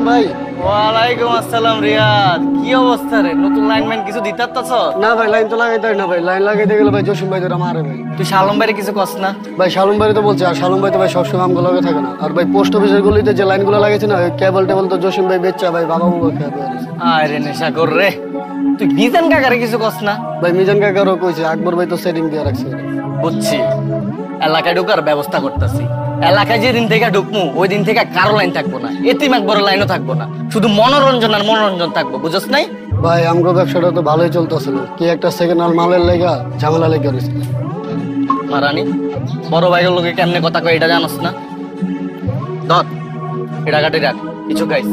ভাই ওয়ালাইকুম আসসালাম রিয়াদ, কি অবস্থা রে? নতুন লাইনম্যান কিছু দিতারতাছ? না ভাই, লাইন তো লাগাইতে হয় না ভাই, লাইন লাগাইতে গেলে ভাই জসিম ভাই তোরা মারে ভাই। তুই শালম ভাইরে কিছু কস না? ভাই শালম ভাই তো বলছে, আর শালম ভাই তো ভাই সবসময় আমগুলো লগে থাকে না। আর ভাই পোস্ট অফিসের গলিতে যে লাইনগুলো লাগাইছে না, কেবল টেবল তো জসিম ভাই বেচা ভাই, বাবা বাবা খেয়ে। আরে নেশা কর রে, তুই মিজান কাকারে কিছু কস না? ভাই মিজান কাকারও কইছে, আকবর ভাই তো সেটিং দিয়ে রাখছে। বুঝছি, এলাকায় ঢুকার ব্যবস্থা করতেছি। এলাকায় যেদিন থেকে ঢুকমু ওই দিন থেকে কারো লাইন থাকবো না, এতিম একবড় লাইনও থাকবো না, শুধু মনোরঞ্জন আর মনোরঞ্জন থাকবো, বুঝছ নাই? ভাই আমগো ব্যবসাটা তো ভালোই চলতেছিল, কি একটা সেকেন্ড হ্যান্ড মালের লেগা ঝামেলা লেগে রয়েছে। মারানি বড় ভাইয়ের লোকে কেমনে কথা কয় এটা জানোস না? ধর এটা কাটে রাখ, কিছু খাইস।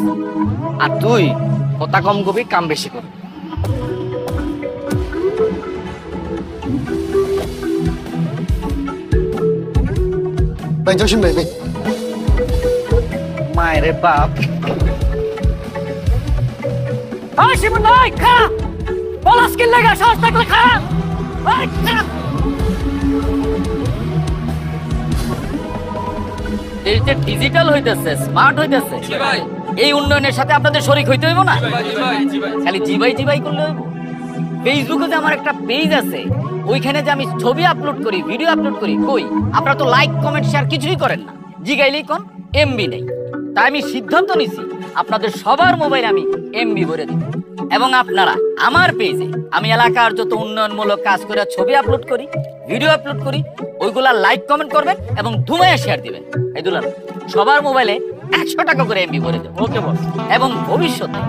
আর তুই কথা কম কবি, কাম বেশি করবি। ভাই জসিম ভাই ভাই মায়ের বাপ শিবন ভাই খা পলাশ কিল লাগা, সাহস থাকলে খা। এই যে ডিজিটাল হইতেছে, স্মার্ট হইতেছে, এই উন্নয়নের সাথে আপনাদের শরীক হইতে হইব না? খালি জিবাই জিবাই করলে হইব? ফেসবুকে যে আমার একটা পেজ আছে, ওইখানে যে আমি ছবি আপলোড করি, ভিডিও আপলোড করি, কই আপনারা তো লাইক কমেন্ট শেয়ার কিছুই করেন না। জিগাইলেই কোন এমবি নেই। তাই আমি সিদ্ধান্ত নিছি আপনাদের সবার মোবাইলে আমি এমবি ভরে দিব। এবং আপনারা আমার পেজে আমি এলাকার যত উন্নয়নমূলক কাজ করে ছবি আপলোড করি, ভিডিও আপলোড করি, ওইগুলা লাইক কমেন্ট করবেন এবং ধুমাইয়া শেয়ার দিবেন। এই দুলার সবার মোবাইলে 100 টাকা করে এমবি ভরে দেব। ওকে বস। এবং ভবিষ্যতে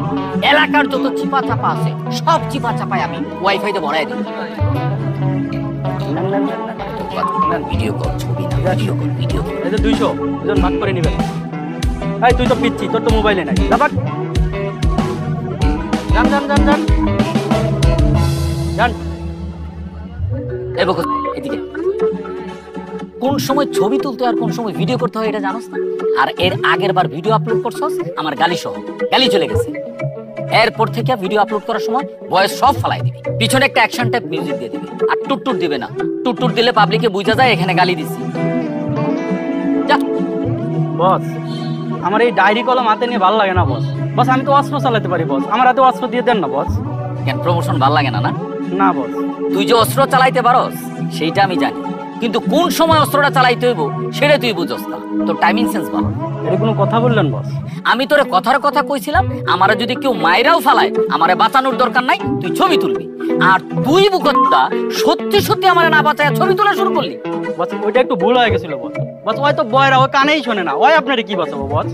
এলাকার যত চিপা চাপা আছে সব চিপা চাপায় আমি ওয়াইফাইতে ভরাই দেব। ভিডিও কল, ছবি না, ভিডিও কল, ভিডিও কল। এই যে 200 দুজন ভাগ করে নেবেন। এই তুই তো পিচ্ছি, তোর তো মোবাইলে নাই। যাবাক যান যান যান যান যান। এই বকো এদিকে। কোন সময় ছবি তুলতে আর কোন সময় ভিডিও করতে হয় এটা জানোস না? আর এর আগের বার ভিডিও আপলোড করছস আমার গালি সহ, গালি চলে গেছে। এরপর থেকে ভিডিও আপলোড করার সময় ভয়েস সব ফালাই দিবি, পিছনে একটা অ্যাকশন টাইপ মিউজিক দিয়ে দিবি, আর টুটটুট দিবে না। টুটটুট দিলে পাবলিকে বুঝা যায় এখানে গালি দিছি। যা বস, আমার এই ডায়েরি কলম হাতে নিয়ে ভালো লাগে না বস। বস আমি তো অস্ত্র চালাতে পারি বস, আমার হাতে অস্ত্র দিয়ে দেন না বস। কেন প্রমোশন ভাল লাগে না? না না বস। তুই যে অস্ত্র চালাইতে পারস সেইটা আমি জানি, কিন্তু কোন সময় অস্ত্রটা চালাইতে হইব সেটা তুই বুঝস না। তোর টাইমিং সেন্স ভালো। এটা কোনো কথা বললেন বস? আমি তোরে কথার কথা কইছিলাম, আমারে যদি কেউ মাইরাও ফালায় আমারে বাঁচানোর দরকার নাই, তুই ছবি তুলবি। আর তুই বুকত্তা সত্যি সত্যি আমারে না বাঁচায় ছবি তোলা শুরু করলি। বস ওইটা একটু ভুল হয়ে গেছিল বস। বস ওই তো বয়রা, ওই কানেই শোনে না, ওই আপনারে কি বাঁচাবো বস?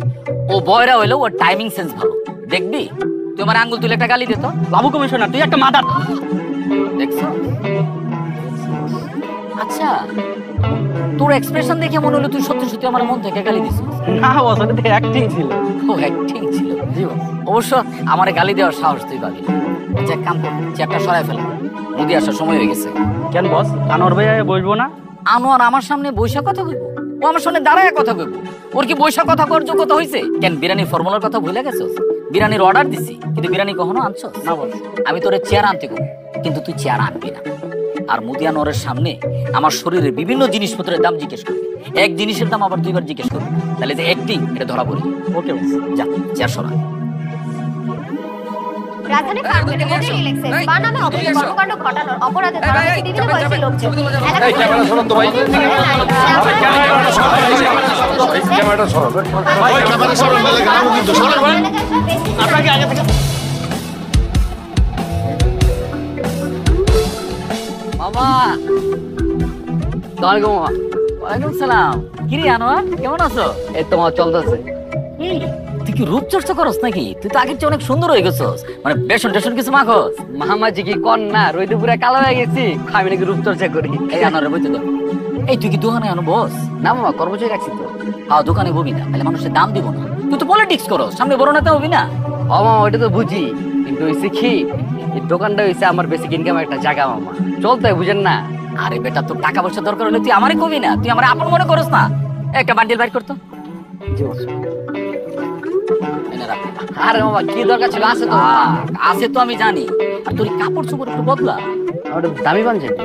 ও বয়রা হইলো, ওর টাইমিং সেন্স ভালো। দেখবি তুই আমার আঙ্গুল তুলে একটা গালি দিত। বাবু কমিশনার তুই একটা মাদার। দেখছ? আচ্ছা তোর এক্সপ্রেশন দেখে মনে হলো তুই সত্যি সত্যি আমার মন থেকে গালি দিছিস। না বস, ওটা তো অ্যাক্টিং ছিল। ও অ্যাক্টিং ছিল? জি বস। অবশ্য আমারে গালি দেওয়ার সাহস তুই পাবি। আচ্ছা এক কাম কর, চেয়ারটা সরাই ফেল, নদী আসার সময় হয়ে গেছে। কেন বস, আনোয়ার ভাই বসবো না? আনোয়ার আমার সামনে বৈশা কথা কইব? ও আমার সামনে দাঁড়ায় কথা কইব? ওর কি বৈশা কথা কর যোগ্যতা হইছে? কেন বিরিয়ানির ফর্মুলার কথা ভুলে গেছস? বিরিয়ানির অর্ডার দিছি কিন্তু বিরিয়ানি কখনো আনছস না বস। আমি তোরে চেয়ার আনতে কব, কিন্তু তুই চেয়ার আনবি না। আর মুদি আনোয়ারের সামনে আমার শরীরের বিভিন্ন জিনিসপত্রের দাম জিজ্ঞেস করবি, এক জিনিসের দাম আবার দুইবার জিজ্ঞেস করবি, তাহলে যে অ্যাক্টিং এটা ধরা পড়ে। ওকে বস। যা চেয়ার সরা। রাজধানী ফার্মগেটে হোটেল ইলেক্সেস বানামে অবৈধ কর্মকাণ্ড ঘটানোর অপরাধে ধরা হয়েছে বিভিন্ন বয়সী লোকজন। এই ক্যামেরা সরান তো ভাই। ক্যামেরাটা সরান ভাই, ক্যামেরা সরান বলে গানাবো কিন্তু সরান ভাই। আপনাকে আগে থেকে মামা। আসসালামু মামা। ওয়ালাইকুম সালাম। কিরে আনোয়ার কেমন আছো? এই তো মামা চলতেছে। তুই কি রূপচর্চা করস নাকি? তুই তো আগের চেয়ে অনেক সুন্দর হয়ে গেছস, মানে বেসন টেসন কিছু মাখস? মামাজি কি কর না, রইতে পুরা কালো হয়ে গেছি, আমি নাকি রূপচর্চা করি। এই আনোয়ারে বইতে তো। এই তুই কি দোকানে আনো বস? না মামা, কর্মচারী রাখছি তো। হ্যাঁ দোকানে ববি না, তাহলে মানুষের দাম দিব না। তুই তো পলিটিক্স করস, সামনে বড় নেতা হবি না? ও মামা ওইটা তো বুঝি, কিন্তু হয়েছে কি এই দোকানটা হয়েছে আমার বেসিক ইনকাম একটা জায়গা মামা, চলতে হয় বুঝেন না। আরে বেটা, তোর টাকা পয়সা দরকার হলে তুই আমারে কবি না, তুই আমার আপন মনে করস না। একটা বান্ডিল বাইর করতো। আরে বাবা, কি দরকার ছিল? আছে তো, আছে তো, আমি জানি। আর তোর কাপড় চোপড় একটু বদলা। দামি পাঞ্জাবি।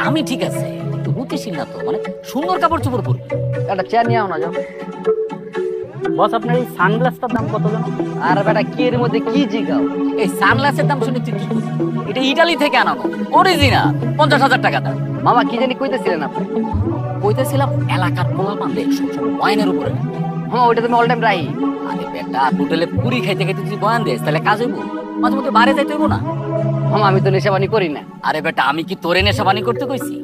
আমি ঠিক আছে, একটু গতিশীল না তো, মানে সুন্দর কাপড় চোপড় পরবি। একটা চেয়ার নিয়ে আও না, যাও। বস আপনার এই সানগ্লাসটার দাম কত জানো? আর বেটা কি এর মধ্যে কি জিগাও? এই সানগ্লাসের দাম শুনে তুই কি করবি? এটা ইটালি থেকে আনানো, অরিজিনাল, 50,000 টাকা দাম। মামা কি জানি কইতেছিলেন আপনি? কইতেছিলাম এলাকার পোলা পান্ডে সবসময় বয়ানের উপরে। হ্যাঁ, ওইটা তুমি অল টাইম রাই। আরে বেটা, হোটেলে পুরি খাইতে খাইতে তুই বয়ান দিস, তাহলে কাজ হইব? মাঝে মধ্যে বাইরে যাইতে হইব না? মামা আমি তো নেশাবানি করি না। আরে বেটা, আমি কি তোরে নেশাবানি করতে কইছি?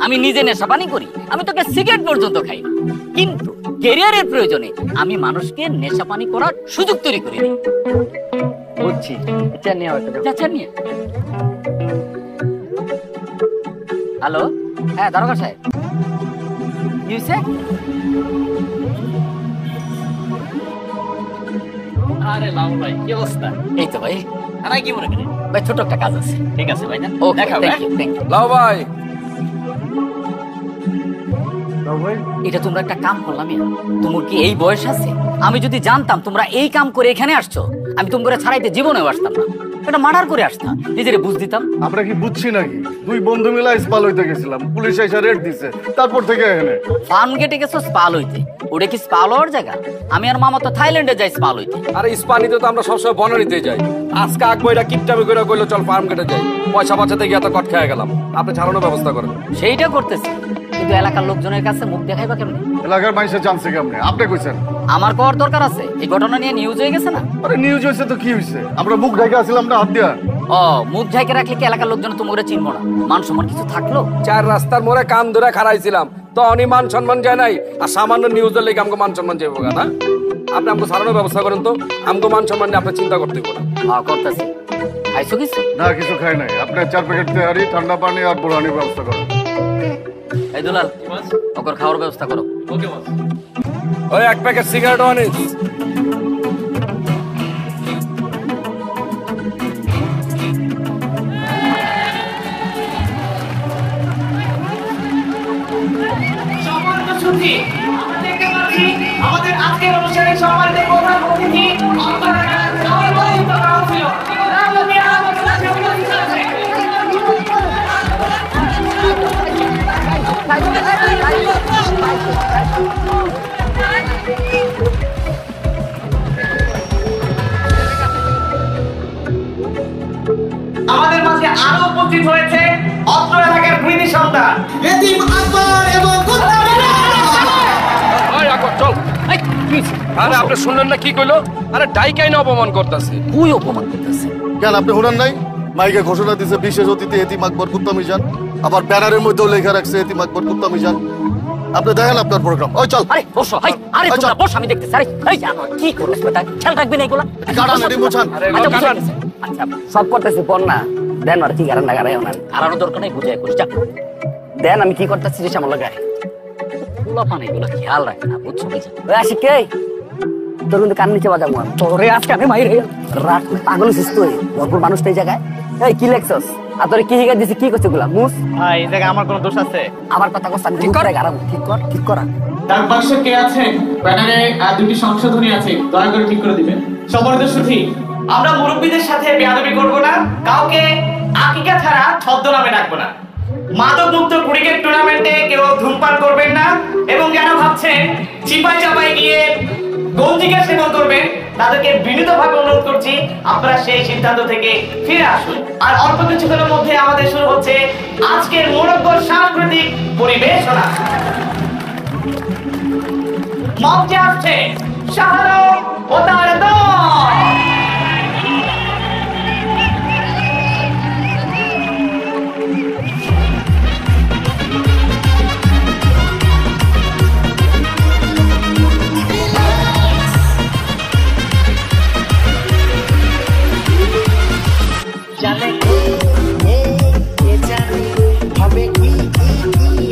আমি নিজে নেশাবানি করি, আমি তোকে সিগারেট পর্যন্ত খাই না। কিন্তু ক্যারিয়ারের প্রয়োজনে আমি মানুষকে নেশাপানি করার সুযোগ তৈরি করি। বুঝছি, চেয়ার নিয়ে আও একটা, যাও। যাচ্ছেন নিয়ে। হ্যালো, হ্যাঁ দারোগা সাহেব, কি হয়েছে? আরে লাউ ভাই, কি অবস্থা? এই তো ভাই, আমি কি মনে করি ভাই, ছোট একটা কাজ আছে। ঠিক আছে ভাই, ও দেখা, থ্যাংক ইউ। লাও ভাই, এটা তোমরা একটা কাম করলাম, তোমার কি এই বয়স আছে? আমি যদি জানতাম তোমরা এই কাম করে এখানে আসছো, আমি তোমরা ছাড়াইতে জীবনেও আসতাম না। এটা মার্ডার করে আসতাম, নিজেরে বুঝ দিতাম। আমরা কি বুঝছি নাকি? দুই বন্ধু মিলে স্পাল হইতে গেছিলাম, পুলিশ এসে রেড দিছে, তারপর থেকে এখানে ফার্ম গেটে গেছো স্পাল হইতে। ওটা কি স্পাল হওয়ার জায়গা? আমি আর মামা তো থাইল্যান্ডে যাই স্পাল হইতে। আরে ইস্পানিতে তো আমরা সবসময় বনানীতে যাই। আজকে আকবো এটা কিপটামি করে কইলো চল ফার্ম কেটে যাই, পয়সা বাঁচাতে গিয়ে এত কট খেয়ে গেলাম। আপনি ছাড়ানোর ব্যবস্থা করেন। সেইটা করতেছি, কিন্তু এলাকার লোকজনের কাছে মুখ দেখাইবা কেমনে? এলাকার মানুষের জানছে কেমনে? আপনি কইছেন আমার কর দরকার আছে। এই ঘটনা নিয়ে নিউজ হয়ে গেছে না? আরে নিউজ হয়েছে তো কি হয়েছে? আমরা মুখ ঢেকে আসছিলাম না হাত দিয়া। ও, মুখ ঢেকে রাখলে কি এলাকার লোকজন তোমরা চিনবো না? মান সম্মান কিছু থাকলো? চার রাস্তার মোড়ে কান ধরে খাড়াইছিলাম, তখনই মান সম্মান যায় নাই। আর সামান্য নিউজের লেগে আমাকে মান সম্মান যাবো না? আপনি আমাকে ছাড়ানোর ব্যবস্থা করেন তো, আমাকে মান সম্মান নিয়ে আপনার চিন্তা করতে হবে না। হ্যাঁ, করতেছি। খাইছো কিছু? না, কিছু খাই নাই। আপনি 4 প্যাকেট তেহারি, ঠান্ডা পানি আর বোরহানির ব্যবস্থা করেন। এই দুলাল, ওকর খাওয়ার ব্যবস্থা করো। ওকে বস। ওই 1 প্যাকেট সিগারেটও আনিস। সম্মানিত সুধী, আমরা দেখতে পাচ্ছি আমাদের আজকের অনুষ্ঠানে সম্মানিত প্রধান অতিথি নবনির্বাচিত কাউন্সিলর রামমিয়া আহমেদ উপস্থিত আছেন। আমাদের মাঝে আরো উপস্থিত হয়েছে অত্র এলাকার কৃতি সন্তান এতিম আকবর এবং ওই আকবর চল। এই, কি হইছে? আরে আপনি শুনলেন না কি কইলো? আরে ডাইকাই না অপমান করতেছে। তুই অপমান করতেছে। কেন আপনি শুনেন নাই? মাইকে ঘোষণা দিছে বিশেষ অতিথি এতিম আকবর কুত্তা মিজান, আবার ব্যানারের মধ্যেও লেখা রাখছে এতিম আকবর কুত্তা মিজান। আপনি দেখেন আপনার প্রোগ্রাম। ওই চল। আরে বসো, হাই, আরে আচ্ছা। তোমরা বস, আমি দেখতেছি। আরে এই যা, কি করছ বেটা? খেয়াল রাখবি না এগুলা? কাটান এটি মুছান। আচ্ছা, বুঝে গেছে। আচ্ছা, সব করতেছি পর না দেন, আর কি গারান লাগাই না হারানোর দরকার নেই, বুঝাই করিস। যা, দেন। আমি কি করতেছি যে সামনে লাগাই পোলা পানি এগুলা খেয়াল রাখে না, বুঝছো? বুঝা ওই আসি কে তোর কিন্তু কান নিচে বাজাবো আমি। তোরে আজকে আমি মাইরে রাত পাগল সুস্থ হয়ে ভরপুর মানুষ এই জায়গায়। এই কি লেখছস? আর তোরে কি শিখা দিছি? কি করছে গুলা মুস? ভাই, এই জায়গায় আমার কোনো দোষ আছে? আবার কথা কস, আমি ঠিক করে গারাবো। ঠিক কর, ঠিক করা। তার পাশে কে আছেন? ব্যানারে দুটি সংশোধনী আছে, দয়া করে ঠিক করে দিবেন। সম্মানিত সুধী, আমরা মুরব্বীদের সাথে বেয়াদবি করব না, কাউকে আকিকা ছাড়া ছদ্মনামে ডাকবো না। মাদক মুক্ত ক্রিকেট টুর্নামেন্টে কেউ ধূমপান করবেন না, এবং যারা ভাবছেন চিপাই চাপাই গিয়ে গঞ্জিকা সেবন করবেন, তাদেরকে বিনীতভাবে অনুরোধ করছি আপনারা সেই সিদ্ধান্ত থেকে ফিরে আসুন। আর অল্প কিছুক্ষণের মধ্যে আমাদের শুরু হচ্ছে আজকের মোরব্বর সাংস্কৃতিক পরিবেশনা। মঞ্চে আসছে শাহরুখ ও তার দল। জানে জানে হবে কি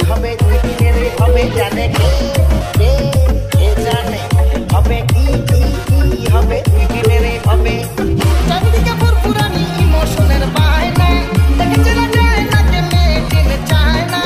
হবে দিনের হবে জানে জানে হবে কি হবে দিনের হবে চারিদিকে পুরপুরানি ইমোশনের বায়না দেখে চেনা যায় না যে মেয়ে চিনে চায় না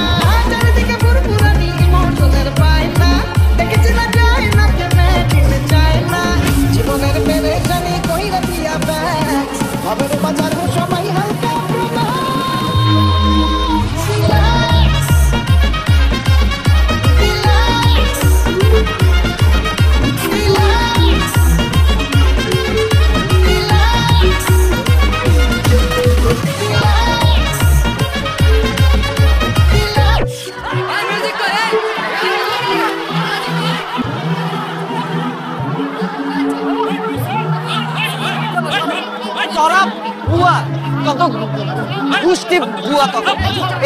তোরা বুয়া কত পুষ্টি বুয়া কত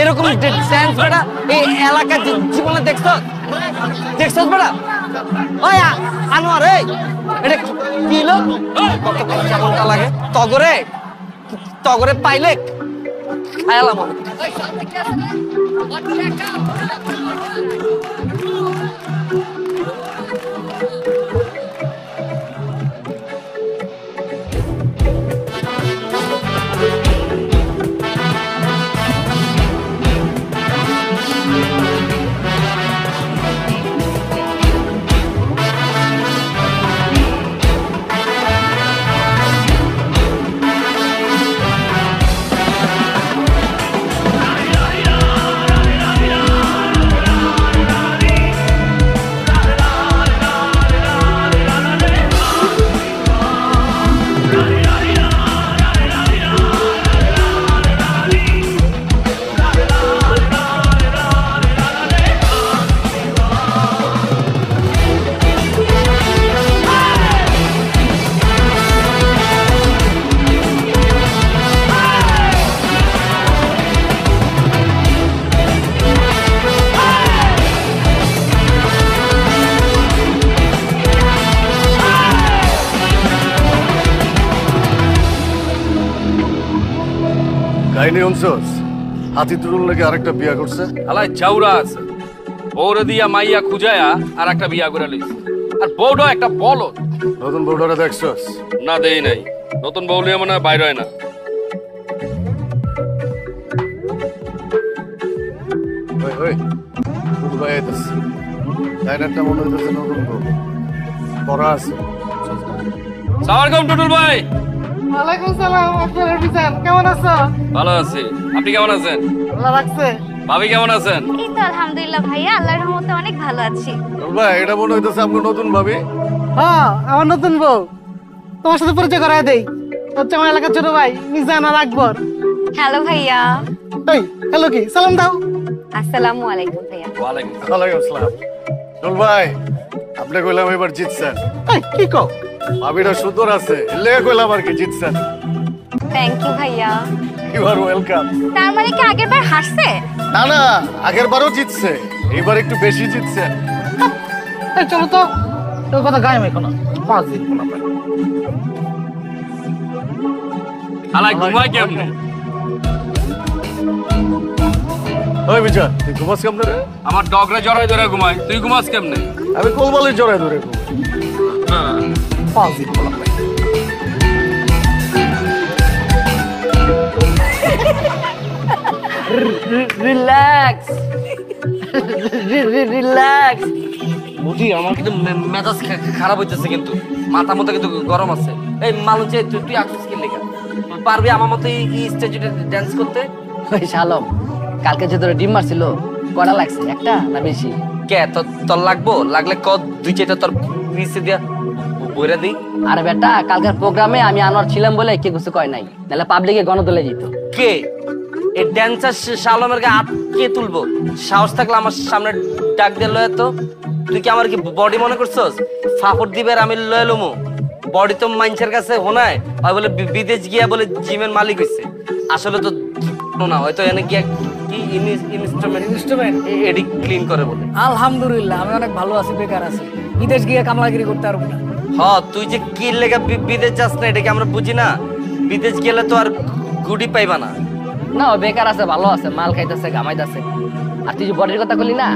এরকম সেন্স বেটা এই এলাকা জীবনে দেখছস বেটা ওই আনোয়ার এই এটা কি হলো কত কেমনটা লাগে তগরে পাইলে খায়ালাম কাহিনী শুনছস হাতি দুটোর লেগে আরেকটা বিয়া করছে আলাই চাউরা আছে বউরে দিয়া মাইয়া খুঁজায়া আর একটা বিয়া করে লইছে আর বউটা একটা বলদ নতুন বউডারে দেখছস না দেই নাই নতুন বউ লিয়ে মনে হয় বাইরে হয় না ওই ওই দুটো ভাই আইতাছে ডাইনারটা মনে হইতেছে নতুন বউ পড়া আছে সালামালাইকুম টুটুল ভাই ওয়ালাইকুম সালাম আপনার বিজান কেমন আছো ভালো আছি আপনি কেমন আছেন ভালো লাগছে ভাবি কেমন আছেন এই তো আলহামদুলিল্লাহ ভাইয়া আল্লাহর রহমতে অনেক ভালো আছি ভাই এটা মনে হইতেছে আপনার নতুন ভাবি হ্যাঁ আমার নতুন বউ তোমার সাথে পরিচয় করায় দেই হচ্ছে আমার এলাকার ছোট ভাই মিজান আর আকবর হ্যালো ভাইয়া এই হ্যালো কি সালাম দাও আসসালামু আলাইকুম ভাইয়া ওয়ালাইকুম ওয়ালাইকুম আসসালাম চল ভাই আপনি কইলাম এবার জিতছেন এই কি কও ভাবিটা সুন্দর আছে লেগে কইলাম আর কি জিতছেন থ্যাংক ইউ ভাইয়া ইউ আর ওয়েলকাম তার মানে কি আগেরবার হাসছে না না আগের বারও জিতছে এবার একটু বেশি জিতছে এই চলো তো তোর কথা গায়ে মেখো না 5 দিন না পাই আলাই ঘুমাই কেমনে ওই বিজয় তুই ঘুমাস কেমনে রে আমার ডগরে জড়াই ধরে ঘুমাই তুই ঘুমাস কেমনে আমি কোলবালি জড়াই ধরে ঘুমাই 5 দিন না পাই রিল্যাক্স রিল্যাক্স বুঝি আমার কিন্তু মেজাজ খারাপ হইতেছে কিন্তু মাথা মতো কিন্তু গরম আছে এই মালুচে তুই আসছিস কি লেখা পারবি আমার মতো এই স্টেজে ড্যান্স করতে ওই শালম কালকে যে তোর ডিম মারছিল কটা লাগছে একটা না বেশি কে তোর লাগবো লাগলে দুই চারটা তোর পিছে দিয়া বইরা দিই আরে বেটা কালকের প্রোগ্রামে আমি আনোয়ার ছিলাম বলে কে কিছু কয় নাই নাহলে পাবলিকে গণদলে যেত কে এই ড্যান্সার শালমের গায়ে কে তুলবো সাহস থাকলে আমার সামনে ডাক দিয়ে লয় তো তুই কি আমার কি বডি মনে করছস ফাফড় দিবে আর আমি লয়ে লমু বডি তো মানুষের কাছে হোনায় হয় বলে বিদেশ গিয়া বলে জিমের মালিক হইছে আসলে তো না হয়তো এনে গিয়া কি ইনস্ট্রুমেন্ট এডি ক্লিন করে বলে আলহামদুলিল্লাহ আমি অনেক ভালো আছি বেকার আছি বিদেশ গিয়ে কামলাগিরি করতে পারবো না তুই যে কি লেগা বিদেশ যাস না এটাকে আমরা বুঝি না বিদেশ গেলে তো আর গুডি পাইবা না না ও বেকার আছে ভালো আছে মাল খাইতেছে গামাইতেছে আর তুই যে বডির কথা বললি না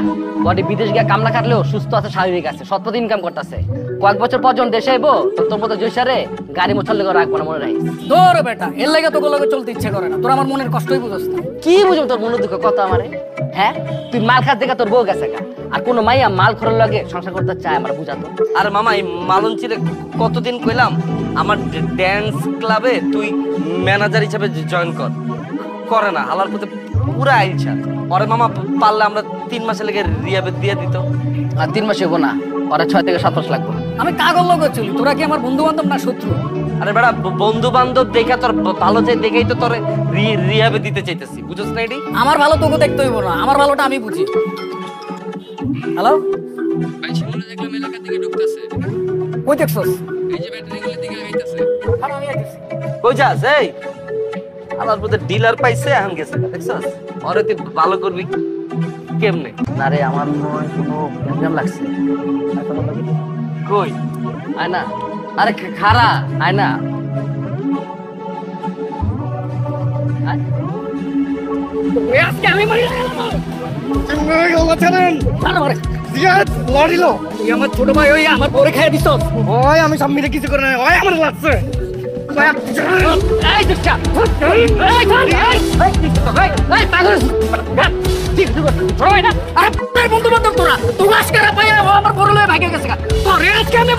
বডি বিদেশ গিয়ে কামলা খাটলেও সুস্থ আছে স্বাভাবিক আছে সৎপথে ইনকাম করতেছে কয়েক বছর পর যখন দেশে আইবো তোর মতো জৈসারে গাড়ি মোছার লেগে রাখবো না মনে রাখিস দৌড় বেটা এর লাগে তো গোলকে চলতে ইচ্ছে করে না তোর আমার মনের কষ্টই বুঝছ না কি বুঝবো তোর মনে দুঃখ কত আমারে হ্যাঁ তুই মাল খাস দেখা তোর বউ গেছে গা আর কোনো মাইয়া মাল খোরার লগে সংসার করতে চায় আমার বুঝাতো আর মামা এই মালঞ্চিরে কতদিন কইলাম আমার ড্যান্স ক্লাবে তুই ম্যানেজার হিসেবে জয়েন করে না হালার পথে পুরা আইলছা ওরে মামা পারলে আমরা 3 মাসে লেগে রিয়াবে দিয়ে দিত আর 3 মাস হবো না ওরা 6 থেকে 7 মাস লাগবে আমি কাগজ লগে চলি তোরা কি আমার বন্ধু বান্ধব না শত্রু আরে বেটা বন্ধু বান্ধব দেখা তোর ভালো চাই দেখেই তো তোর রিয়াবে দিতে চাইতেছি বুঝছ না এটি আমার ভালো তোকে দেখতে হইব না আমার ভালোটা আমি বুঝি হ্যালো ভাই শিমুলে দেখলাম এলাকার দিকে ঢুকতেছে। কই দেখছস? এই যে ব্যাটারি গুলোর দিকে আগাইতেছে। কই যাস এই আমার মধ্যে ডিলার পাইছে এখন গেছে দেখছস ওরে তুই ভালো করবি কেমনে? না রে আমার মনে হয় কোনো গ্যাঞ্জাম লাগছে। কই আয় না, আরে খারা আয় না। আজকে আমি মারি আমার ছোট ভাই ওই আমার পরে খাই দিস ওই আমি সামনে কিছু করে না ওই আমার লাগছে বন্ধু বান্ধব তোরা তোরা আজকে আমার বড় লয়ে ভাগে গেছে আজকে আমি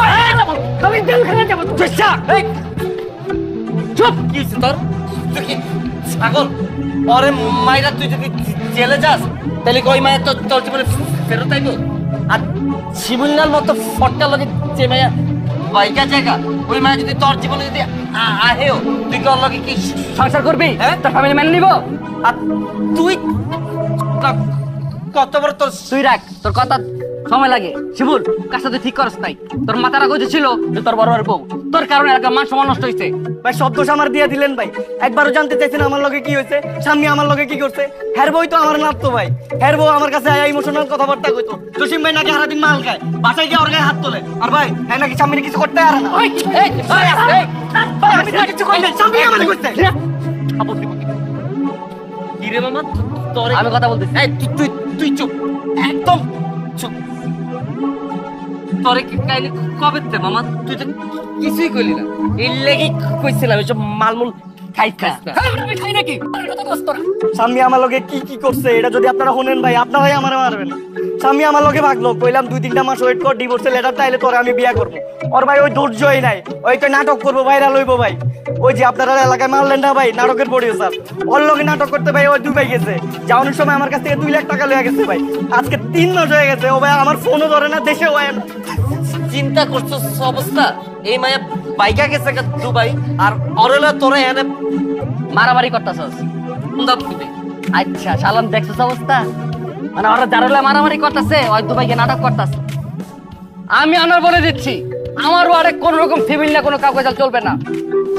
যাবো চুপ কি হইছে তোর? তুই কি ছাগল? ওরে মাইরা তুই যদি জেলে যাস তাহলে কই মায়ের তোর জীবনে ফেরত আইবো? আর শিমুলনার মতো ফটকা লগে যে মায়া বাইকা জায়গা ওই মায়া যদি তোর জীবনে যদি আহেও তুই কি ওর লগে কি সংসার করবি হ্যাঁ? তোর ফ্যামিলি মেনে নিব? আর তুই কত বড় তোর তুই রাখ তোর কথা সময় লাগে শিবুল কাজটা তুই ঠিক করস নাই তোর মাথার আগে ছিল যে তোর বড় বড় বউ তোর কারণে এলাকার মান সম্মান নষ্ট হয়েছে ভাই সব দোষ আমার দিয়ে দিলেন ভাই। একবারও জানতে চাইছেন আমার লগে কি হয়েছে, স্বামী আমার লগে কি করছে। হ্যার বই তো আমার নাপ তো ভাই, হ্যার বউ আমার কাছে ইমোশনাল কথাবার্তা কইতো। জসিম ভাই নাকি সারাদিন মাল খায়, বাসায় গিয়ে ওর গায়ে হাত তোলে। আর ভাই হ্যাঁ নাকি স্বামীর কিছু করতে আর না। আমি কিছু কই নাই, স্বামী আমার করতে। কি রে মামা তোর আমি কথা বলতেছি এই তুই তুই চুপ একদম চুপ। তোরে কি কাইনি কবে তে মামা তুই তো কিছুই কইলি না এই লেগে কইছিলাম এসব মালমুল খাইতাস না। আমি খাই নাকি স্বামী আমার লগে কি কি করছে এটা যদি আপনারা শুনেন ভাই আপনারাই আমার মারবেন। স্বামী আমার লগে ভাগলো, কইলাম 2-3টা মাস ওয়েট কর, ডিভোর্সের লেটার তাইলে তোরে আমি বিয়া করবো। ওর ভাই ওই ধৈর্যই নাই, ওই তো নাটক করবো, ভাইরাল হইবো ভাই। ওই যে আপনারা এলাকায় মারলেন না ভাই নাটকের প্রডিউসার, ওর লগে নাটক করতে ভাই ওই দুবাই গেছে। যাওয়ানোর সময় আমার কাছ থেকে 2 লাখ টাকা লয়ে গেছে ভাই। আজকে 3 মাস হয়ে গেছে ও ভাই আমার ফোনও ধরে না, দেশে হয় না। চিন্তা করছো অবস্থা এই মায়া বাইকা গেছে দুবাই আর অরেলা তোরে এনে মারামারি করতেছস। আচ্ছা শালাম দেখছস অবস্থা, মানে ওরা যারা মারামারি করতেছে ওই দুবাইকে নাটক করতেছে। আমি আনার বলে দিচ্ছি আমারও আরেক কোন রকম ফ্যামিলি না কোনো কাগজ চলবে না।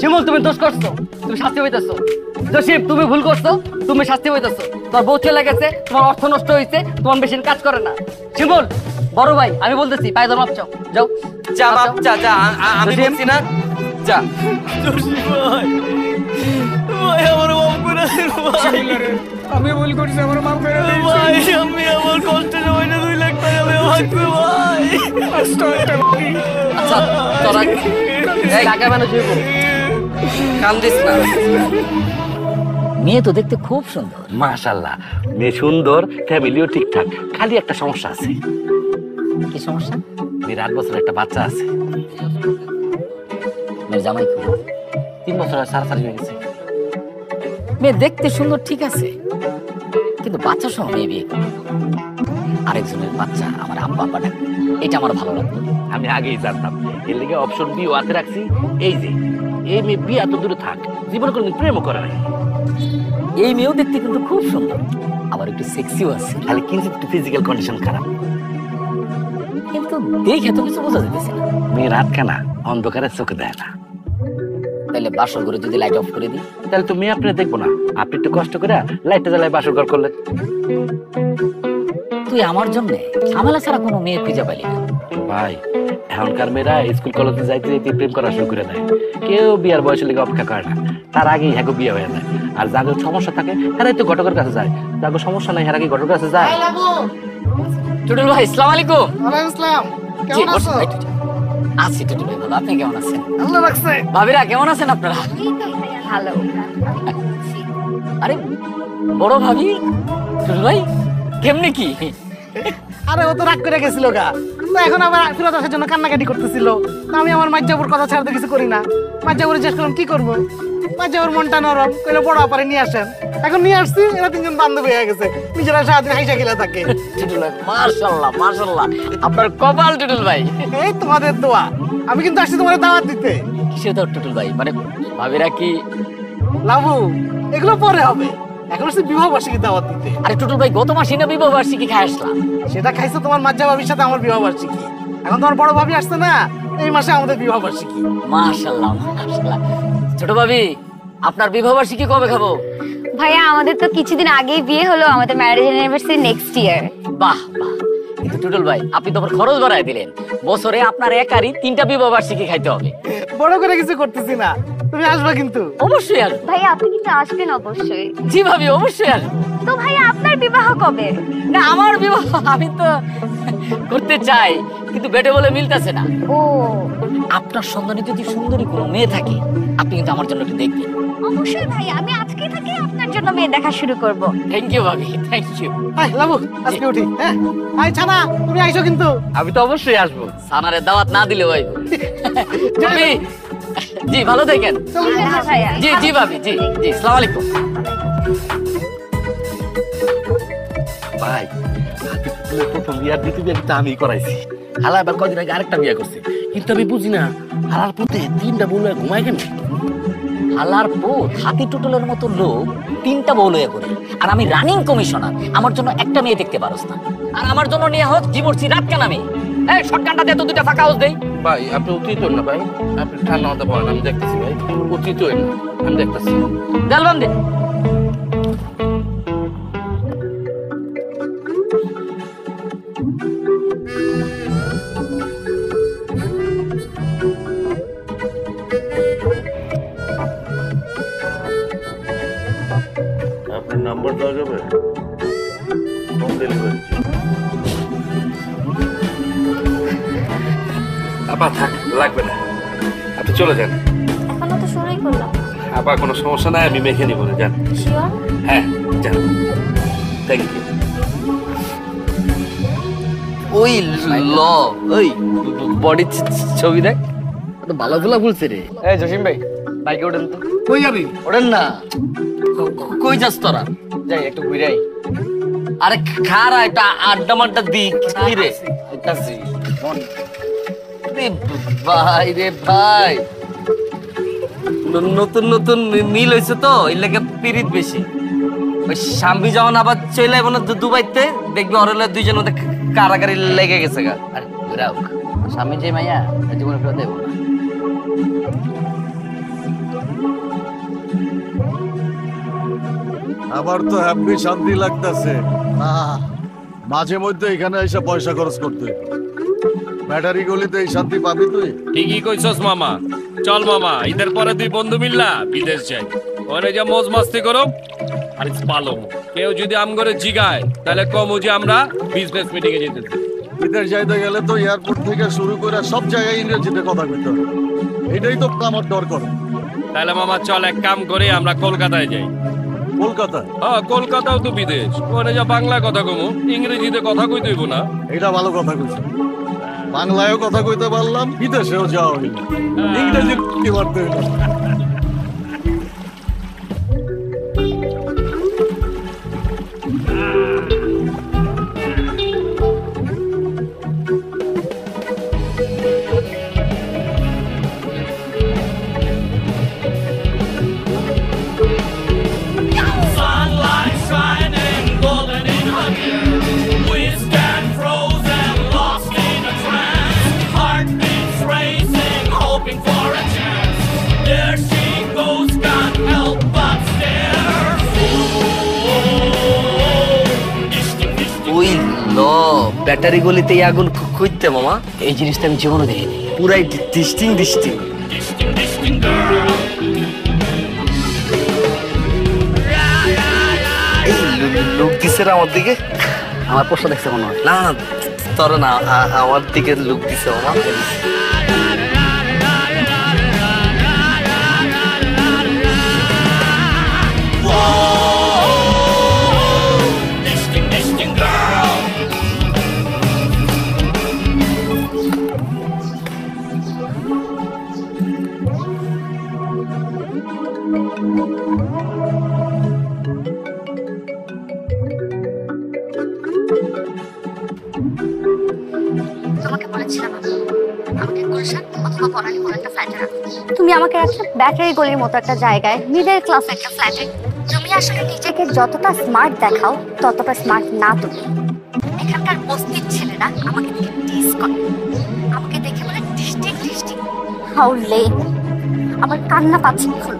শিমুল তুমি দোষ করছো, তুমি শাস্তি হইতেছো। জসিম তুমি ভুল করছো, তুমি শাস্তি হইতেছো। তোর বউ চলে গেছে, তোমার অর্থ নষ্ট হয়েছে, তোমার মেশিন কাজ করে না। শিমুল বড় ভাই আমি বলতেছি পায়ে ধর মাপ চাও, যাও যা বাপ যা যা আমি বলছি না যা। আমি ভুল করছি, আমার মাফ করে দিন ভাই। আমি আমার কষ্টের সময়টা 2 লাখ টাকা লয়ে ভাগবো ভাই। আচ্ছা তোরা এই টাকা মানে তুই কান্দিস না। মেয়ে তো দেখতে খুব সুন্দর। মাশাআল্লাহ মেয়ে সুন্দর, ফ্যামিলিও ঠিকঠাক, খালি একটা সমস্যা আছে। কি সমস্যা? মেয়ের 8 বছরের একটা বাচ্চা আছে। মেয়ের জামাই কি? 3 বছর সারাসারি হয়ে গেছে। মেয়ে দেখতে সুন্দর ঠিক আছে, কিন্তু বাচ্চা সহ মেয়ে বিয়ে করে। আরেকজনের বাচ্চা আমার আব্বা আব্বা ডাকে, এটা আমার ভালো লাগতো। আমি আগেই জানতাম, এর লেগে অপশন বি হাতে রাখছি। এই যে এই মেয়ে বিয়ে এত দূরে থাক, জীবনে কোনোদিন প্রেমও করে নাই। এই মেয়েও দেখতে কিন্তু খুব সুন্দর, আবার একটু সেক্সিও আছে, খালি কিন্তু একটু ফিজিক্যাল কন্ডিশন খারাপ। কিন্তু দেখে তো কিছু বোঝা যেতেছে না। মেয়ের হাতখানা অন্ধকারে চোখে দেয় না। তাহলে বাসর ঘরে যদি লাইট অফ করে দিই, তাহলে তো মেয়ে আপনি দেখবো না। আপনি একটু কষ্ট করে লাইটটা জ্বালায় বাসর ঘর করলেন। তুই আমার জন্য ঝামেলা ছাড়া কোনো মেয়ে খুঁজে পাইলি না। ভাই এখনকার মেয়েরা স্কুল কলেজে যাইতে যাইতে প্রেম করা শুরু করে দেয়। কেউ বিয়ার বয়সের লেগে অপেক্ষা করে না, তার আগেই হ্যাগো বিয়ে হয়ে যায়। আর যাদের সমস্যা থাকে তারাই তো ঘটকের কাছে যায়, যাদের সমস্যা নাই হেরা কি ঘটকের কাছে যায়? টুটুল ভাই আসসালামু আলাইকুম। ওয়ালাইকুম আসসালাম, জি, কেমন আছো? আছি টুটুল ভাই ভালো, আপনি কেমন আছেন? আল্লাহ রাখছে। ভাবিরা কেমন আছেন আপনারা? ভালো। আরে বড় ভাবি টুটুল ভাই কেমনে কি? আরে ও তো রাগ করে গেছিল গা, তো এখন আবার ফেরত আসার জন্য কান্নাকাটি করতেছিল। তো আমি আমার মাজ্জাবুর কথা ছাড়তে কিছু করি না। মাজ্জাবুর জিজ্ঞেস করলাম কি করবো, মাজ্জাবুর মনটা নরম, কইলো বড় আপারে নিয়ে আসেন। এখন নিয়ে আসছি, এরা 3জন বান্ধবী হয়ে গেছে, নিজেরা সারাদিন হাইসা খেলে থাকে। টুটুল ভাই মাশাআল্লাহ মাশাআল্লাহ, আপনার কপাল টুটুল ভাই। এই তোমাদের দোয়া, আমি কিন্তু আসছি তোমাদের দাওয়াত দিতে। কিসের দাও টুটুল ভাই, মানে ভাবিরা কি? লাভু এগুলো পরে হবে, এখন আসছে বিবাহ বার্ষিকী দাওয়াত দিতে। আরে টুটুল ভাই গত মাসে না বিবাহ বার্ষিকী খাই আসলাম। সেটা খাইছে তোমার মাজ্জা ভাবির সাথে আমার বিবাহ বার্ষিকী। এখন তোমার বড় ভাবি আসছে না, এই মাসে আমাদের বিবাহ বার্ষিকী। মাশাআল্লাহ মাশাআল্লাহ। ছোট ভাবি আপনার বিবাহ বার্ষিকী কবে খাবো? ভাইয়া আমাদের তো কিছুদিন আগেই বিয়ে হলো, আমাদের ম্যারেজ অ্যানিভার্সারি নেক্সট ইয়ার। বাহ বাহ, কিন্তু টুটুল ভাই আপনি তো খরচ বাড়ায় দিলেন। বছরে আপনার একারই 3টা বিবাহ বার্ষিকী খাইতে হবে। বড় করে কিছু করতেছি না, তুমি আসবা কিন্তু। অবশ্যই আসবো। ভাইয়া আপনি কিন্তু আসবেন অবশ্যই। জি ভাবি অবশ্যই আসবো। তো ভাইয়া আপনার বিবাহ কবে? না আমার বিবাহ আমি তো করতে চাই, কিন্তু বেটে বলে মিলতেছে না। ও আপনার সন্ধানে যদি সুন্দরী কোনো মেয়ে থাকে আপনি কিন্তু আমার জন্য একটু দেখবেন। অবশ্যই ভাইয়া, আমি আজকে থেকে আপনার জন্য মেয়ে দেখা শুরু করব। থ্যাংক ইউ ভাবি, থ্যাংক ইউ। আই লাবু আজকে উঠি। হ্যাঁ আই ছানা তুমি আইছো কিন্তু। আমি তো অবশ্যই আসবো, সানারে দাওয়াত না দিলে ভাই। ভাবি জি ভালো থাকেন। জি জি ভাবি, জি জি আসসালামু আলাইকুম। ভাই প্রথম বিয়ার দ্বিতীয় বিয়া কিন্তু আমি করাইছি। হালা এবার কদিন আগে আরেকটা বিয়া করছে, কিন্তু আমি বুঝি না হালার পুতে 3টা বউ লয়ে ঘুমায় কেন? হালার পুত হাতি টুটলের মতো লোক 3টা বউ লইয়া করে, আর আমি রানিং কমিশনার, আমার জন্য একটা মেয়ে দেখতে পারোস না। আর আমার জন্য নিয়ে হোক জীবরছি রাত কেন আমি এই শর্টকাটটা দিয়ে তো 2টা ফাঁকা হাউস দেই। ভাই আপনি অতীত না ভাই, আপনি ঠান্ডা মাথা পড়েন, আমি দেখতেছি ভাই। অতীত না, আমি দেখতেছি। জালবান দে। আপনার নাম্বার দেওয়া যাবে? Home delivery. আপা থাক, লাগবে না, আপনি চলে যান। এখনো তো শুরুই করলাম। আপা কোনো সমস্যা নাই, আমি মেখে নিব না, যান। শিওর? হ্যাঁ যান, থ্যাংক ইউ। ওই ল ওই বডি ছবি দেখ, তো ভালো ফুলা ফুলছে রে। এই জসিম ভাই বাইকে ওঠেন তো। কই যাবি? ওঠেন না। কই যাস তোরা? যাই একটু ঘুরে আই। আরে খারা একটা আড্ডা মাড্ডা দি কি রে? ভাই রে ভাই, নতুন নতুন মিল হয়েছে তো, এর লেগে পিরিত বেশি। ওই স্বামী যখন আবার চলে আইব না দুবাইতে, দেখবি ওর হলে 2জনের মধ্যে কারাগারি লেগে গেছে গা। আরে ঘুরাও স্বামী যে মাইয়া জীবনে ফেরত দেব না। আমার তো হ্যাপি শান্তি লাগতেছে না, মাঝে মধ্যে এখানে এসে পয়সা খরচ করতে। ব্যাটারি গলিতে এই শান্তি পাবি তুই? ঠিকই কইছস মামা। চল মামা, ঈদের পরে 2 বন্ধু মিললা বিদেশ যাই, ওরে যা মজ মাস্তি করো আর পালো। কেউ যদি আম করে জিগায় তাহলে কমু যে আমরা বিজনেস মিটিং এ যেতেছি। বিদেশ যাইতে গেলে তো এয়ারপোর্ট থেকে শুরু করে সব জায়গায় ইংরেজিতে কথা কইতে হবে, এটাই তো আমার ডর করে। তাহলে মামা চল এক কাম করে আমরা কলকাতায় যাই। কলকাতা? হ্যাঁ কলকাতাও তো বিদেশ, ওরে যা বাংলা কথা কমু, ইংরেজিতে কথা কইতে হইব না। এটা ভালো কথা কইছ, বাংলায়ও কথা কইতে পারলাম, বিদেশেও যাওয়া হইল, ইংরেজি কি করতে হইল। ওই ল ব্যাটারি গলিতে এই আগুন খুঁজতে মামা, এই জিনিসটা আমি জীবনে দেখিনি। পুরাই ডিস্টিং ডিস্টিং। এই লোক দিছে রে আমার দিকে। আমার প্রশ্ন দেখছে মনে হয়। না না তোর না, আমার দিকে লোক দিছে মামা। তোমাকে বলেছিলাম আমাকে গুলশান অথবা বনানী কোনো একটা ফ্ল্যাটে রাখো। তুমি আমাকে রাখছো ব্যাটারি গলির মতো একটা জায়গায়, মিডল ক্লাস একটা ফ্ল্যাটে। তুমি আসলে নিজেকে যতটা স্মার্ট দেখাও ততটা স্মার্ট না তুমি। এখানকার বস্তির ছেলেরা আমাকে দেখে টিজ করে, আমাকে দেখে বলে দৃষ্টি দৃষ্টি। হাউ লেট, আমার কান্না পাচ্ছে এখন।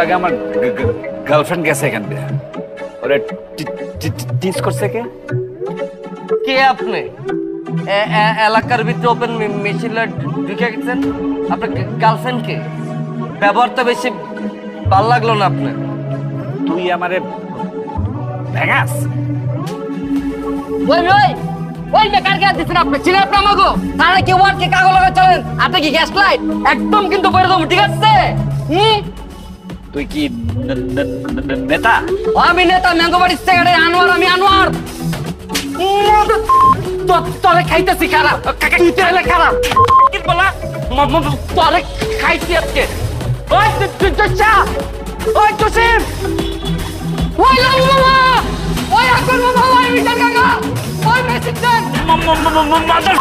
আগে আমার গার্লফ্রেন্ড গেছে এখান থেকে, ওরে টিজ করছে কে? কে আপনি? এলাকার ভিতরে ওপেন মেশিন ঢুকে গেছেন? আপনার গার্লফ্রেন্ড কে? ব্যবহার তো বেশি ভালো লাগলো না আপনার। তুই আমারে ভেঙাস? ওই ওই ওই বেকার কে দিছেন আপনি? চিনেন আপনি আমাগো? তাহলে কি ওয়ার্ড কে কাগজ লাগা চলেন? আপনি কি গ্যাস লাইট? একদম কিন্তু বইরে দাও, ঠিক আছে? তুই কি নেতা? আমি নেতা, ম্যাঙ্গো বাড়ির সেক্রেটারি আনোয়ার, আমি আনোয়ার। তোরে খাইতেছি খারাপ, তুই তাহলে খারাপ কি বলা? তোরে খাইছি আজকে। ওই চা, ওই জসিম, ওই লালু মামা, ওই আকবর মামা, ওই মিজান কাকা, ওই মেসিদ্দার মাদার।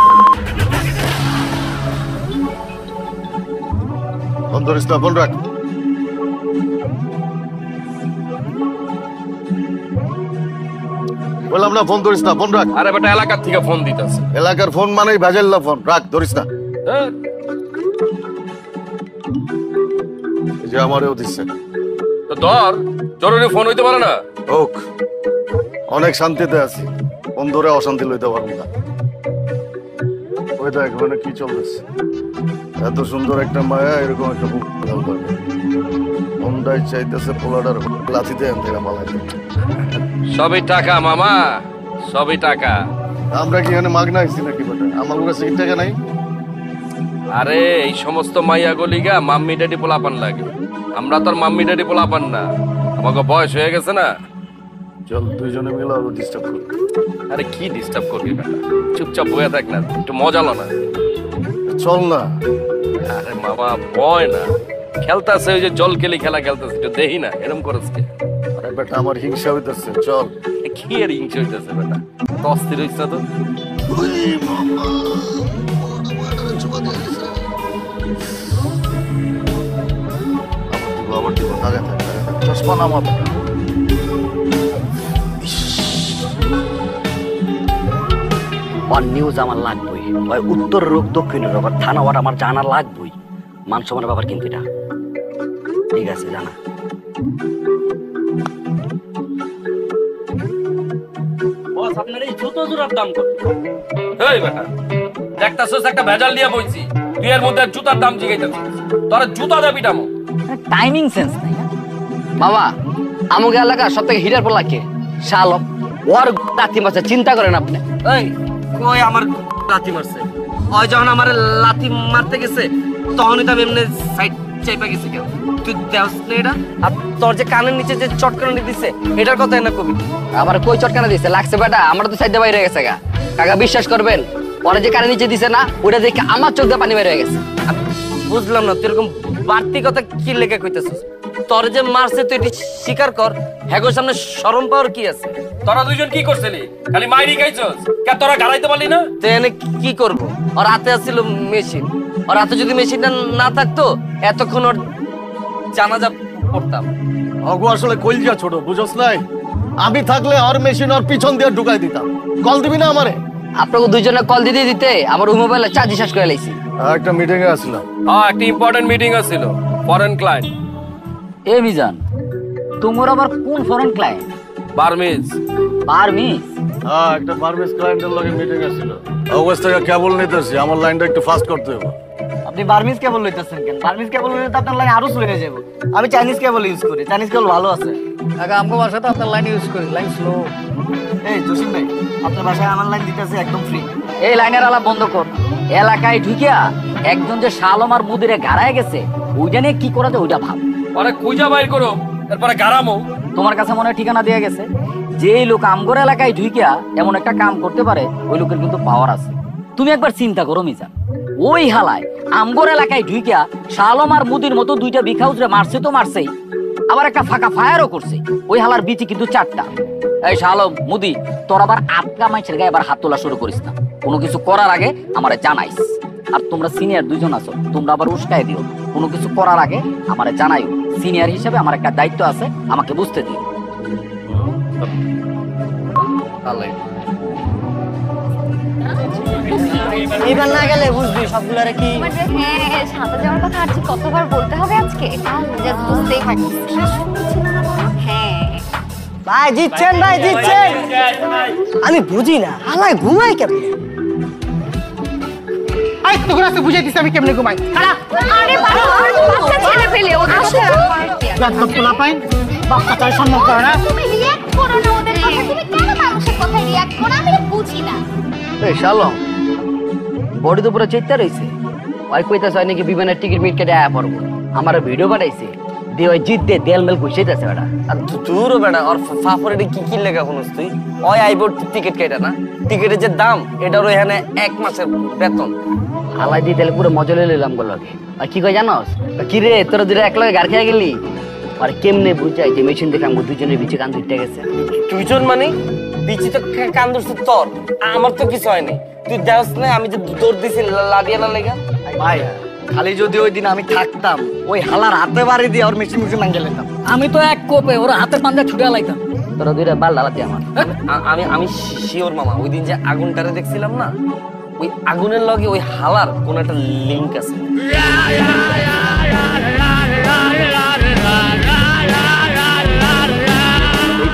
ফোন ধরিস না, ফোন রাখ। বললাম না ফোন ধরিস না, ফোন রাখ। আরে বেটা এলাকার থেকে ফোন দিতেছে। এলাকার ফোন মানেই ভেজাল্লা ফোন, রাখ, ধরিস না। এই যে আমারও দিচ্ছে। তো ধর, জরুরি ফোন হইতে পারে না? হোক, অনেক শান্তিতে আছি, ফোন ধরে অশান্তি লইতে পারবো না। ওই দেখ মানে কি চলতেছে, এত সুন্দর একটা মায়া এরকম একটা বুক ফোনটাই চাইতেছে পোলাটার লাথিতে আনতে মালাইতে। সবই টাকা মামা, সবই টাকা। আমরা কি এখানে মাগনা আইছি নাকি বেটা? আমার কাছে কি টাকা নাই? আরে এই সমস্ত মাইয়া গলিগা মাম্মি ড্যাডি পোলাপান লাগে, আমরা তো আর মাম্মি ড্যাডি পোলাপান না, আমাকে বয়স হয়ে গেছে না। চল দুইজনে মিলে আরো ডিস্টার্ব করি। আরে কি ডিস্টার্ব করবি বেটা, চুপচাপ বয়ে থাক না, একটু মজা লো না। চল না। আরে মামা ভয় না, খেলতেছে ওই যে জল কেলি খেলা খেলতেছে, একটু দেখি না এরকম করছ কে? আরে বেটা আমার হিংসা হইতেছে, চল। কি আর হিংসা হইতেছে বেটা, তো অস্থির হইছ তো। আবার দিব, দাঁড়া থাক, চশমা নামা। নিউজ আমার লাগবেই, ওই উত্তর রোগ দক্ষিণের রোগ থানা ওয়ার আমার জানা লাগবেই। মান সম্মানের ব্যাপার কিন্তু এটা, ঠিক আছে জানা। বস আপনার এই জুতো জোড়ার দাম কত? এই বেটা দেখতাছস একটা ভেজাল নিয়ে বইছি, তুই এর মধ্যে জুতার দাম জিগাইতেছিস, তোরা জুতা দেবি দামো। টাইমিং সেন্স নাই না বাবা। আমাকে এলাকা সব থেকে হিটার পড়লা কে? শালক ওর লাথি মারছে, চিন্তা করেন আপনি। এই কই আমার লাথি মারছে? ওই যখন আমার লাথি মারতে গেছে তখনই তো আমি এমনি সাইড চাইপা গেছি। কেন তুই দেখছ না এটা? আর তোর যে কানের নিচে যে চটকানি দিছে এটার কথাই না কবি। আবার কই চটকানা দিছে লাগছে বেটা? আমরা তো সাইডে বাইরে গেছে গা কাকা, বিশ্বাস করবেন ওরা যে কানের নিচে দিছে না ওটা দেখে আমার চোখ দিয়ে পানি বের হয়ে গেছে। বুঝলাম না তুই এরকম বাড়তি কথা কি লেগে কইতেছিস? তোর যে মারছে তুই এটি স্বীকার কর, হ্যাগোর সামনে শরম পাওয়ার কি আছে? তোরা দুইজন কি করছিলি? খালি মাইরি খাইছস, কে তোরা গাড়াইতে পারলি না? তো এনে কি করব? ওর হাতে আসছিল মেশিন, ওর হাতে যদি মেশিনটা না থাকতো এতক্ষণ ওর জানাজা পড়তাম। অগো আসলে কইলজা ছোট, বুঝছস নাই? আমি থাকলে আর মেশিন আর পিছন দিয়ে ঢুকাই দিতাম। কল দিবি না আমারে? আপনাকে দুইজনে কল দিতে দিতে আমার ওই মোবাইলে চার্জ শেষ করে লাইছি। একটা মিটিং এ আসলাম। হ্যাঁ একটা ইম্পর্টেন্ট মিটিং আছিল, ফরেন ক্লায়েন্ট। এ মিজান তোমার আবার কোন ফরেন ক্লায়েন্ট? বার্মিজ। বার্মিজ? হ্যাঁ, একটা বার্মিজ ক্লায়েন্টের লগে মিটিং আছিল। অগস্ট থেকে কেবল নিতেছি, আমার লাইনটা একটু ফাস্ট করতে হবে। আপনি বার্মিজ কেবল লইতেছেন কেন? বার্মিজ কেবল লইলে তো আপনার লাইন আরো স্লো হয়ে যাবে। আমি চাইনিজ কেবল ইউজ করি, চাইনিজ কেবল ভালো আছে। কাকা আমগো বাসায় তো আপনার লাইন ইউজ করি, লাইন স্লো। এই জসিম ভাই, আপনার বাসায় আমার লাইন দিতেছে একদম ফ্রি। এই লাইনের আলাপ বন্ধ কর। এলাকায় ঢুকিয়া একজন যে শালম আর মুদিরে গাড়ায় গেছে, ওইটা নিয়ে কি করা যায় ওইটা ভাব। আরে খুঁজা বাইর করো, তারপরে গারামো। তোমার কাছে মনে হয় ঠিকানা দেয়া গেছে। যেই লোক আমগর এলাকায় ঢুকিয়া এমন একটা কাম করতে পারে, ওই লোকের কিন্তু পাওয়ার আছে। তুমি একবার চিন্তা করো মিজান, ওই হালায় আমগর এলাকায় ঢুকিয়া শালম আর মুদির মতো দুইটা বিখাউজরে মারছে তো মারছেই, আবার একটা ফাঁকা ফায়ারও করছে। ওই হালার বিচি কিন্তু 4টা। এই শালম মুদি, তোর আবার আটকা মাইছের গায়ে আবার হাত তোলা শুরু করিস না। কোনো কিছু করার আগে আমারে জানাইস। আর তোমরা সিনিয়র দুইজন আছো, তোমরা আবার উস্কায় দিও। কোনো কিছু করার আগে আমারে জানাইও। সিনিয়র হিসেবে আমার একটা দায়িত্ব আছে, আমাকে বুঝতে দিও। এবার না গেলে বুঝবি সবগুলারে কি। হ্যাঁ, সাঁতার যাওয়ার কথা আর কতবার বলতে হবে আজকে? জাস্ট বুঝতেই পারছি। হ্যাঁ ভাই জিতছেন, ভাই জিতছেন। আমি বুঝি না হালায় ঘুমাই কেমন। আই তো করে বুঝাই দিছি আমি কেমনে ঘুমাই। আরে বাচ্চা ছেলে পেলে ওদের গাদ্দপ পোলা পাইন বাচ্চা চাই সম্মান করে না। তুমি রিঅ্যাক্ট করো না ওদের কথা। তুমি কেন মানুষের কথায় রিঅ্যাক্ট করো? আমি বুঝি না। এই শালম, বডি তো পুরো চেষ্টা রয়েছে। ওই কইতাছ নাকি বিমানের টিকিট মিট কেটে আয়া পড়বো। আমার ভিডিও পাঠাইছে দিয়ে ওই জিত দে দেল মেল কইছেইতাছে বেটা। আর দূরও বেটা, আর ফাফরে কি লেখা শুনস তুই? ওই আইবো টিকিট কেটে না, টিকিটের যে দাম এটারও এখানে 1 মাসের বেতন। হালাই দিয়ে তাহলে পুরো মজা লইলাম নিলাম গোলকে। আর কি কই জানোস? কি রে তোরা দুইটা একলগে গার খেয়ে গেলি? আর কেমনে বুঝাই যে মেশিন দেখে আমগো দুইজনের বিচে কান দুইটা গেছে। দুইজন মানে বিচি তো কান ধরছে তোর, আমার তো কিছু হয়নি। তুই দেখ না আমি যে দৌড় দিছি লাদিয়ানা লেগা। ভাই খালি যদি ওই দিন আমি থাকতাম, ওই হালার হাতে বাড়ি দিয়ে ওর মেশিন মেশিন ভাঙে লেতাম। আমি তো এক কোপে ওর হাতে পান্দা ছুটে লাইতাম। তোরা দুইটা বাল লালাতি আমার। আমি শিওর মামা, ওই দিন যে আগুনটারে দেখছিলাম না, ওই আগুনের লগে ওই হালার কোন একটা লিংক আছে।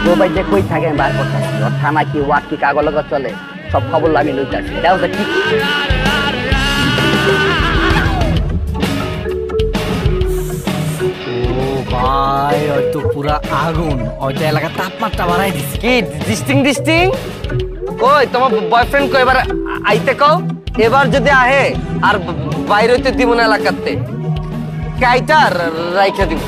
গোবাই যে কই থাকে আমি বার করতে ওর থানা কি ওয়াক কি কাগজ লগা চলে সব খবর আমি লইতে আসি। এটা হচ্ছে ঠিক। ভাই হয়তো পুরা আগুন, হয়তো এলাকার তাপমাত্রা বাড়াই দিচ্ছে। কি ডিস্টিং কই তোমার বয়ফ্রেন্ড কই এবার আইতে কও। এবার যদি আহে আর বাইরে হইতে দিব না এলাকাতে, কাইটা রাইখা দিব।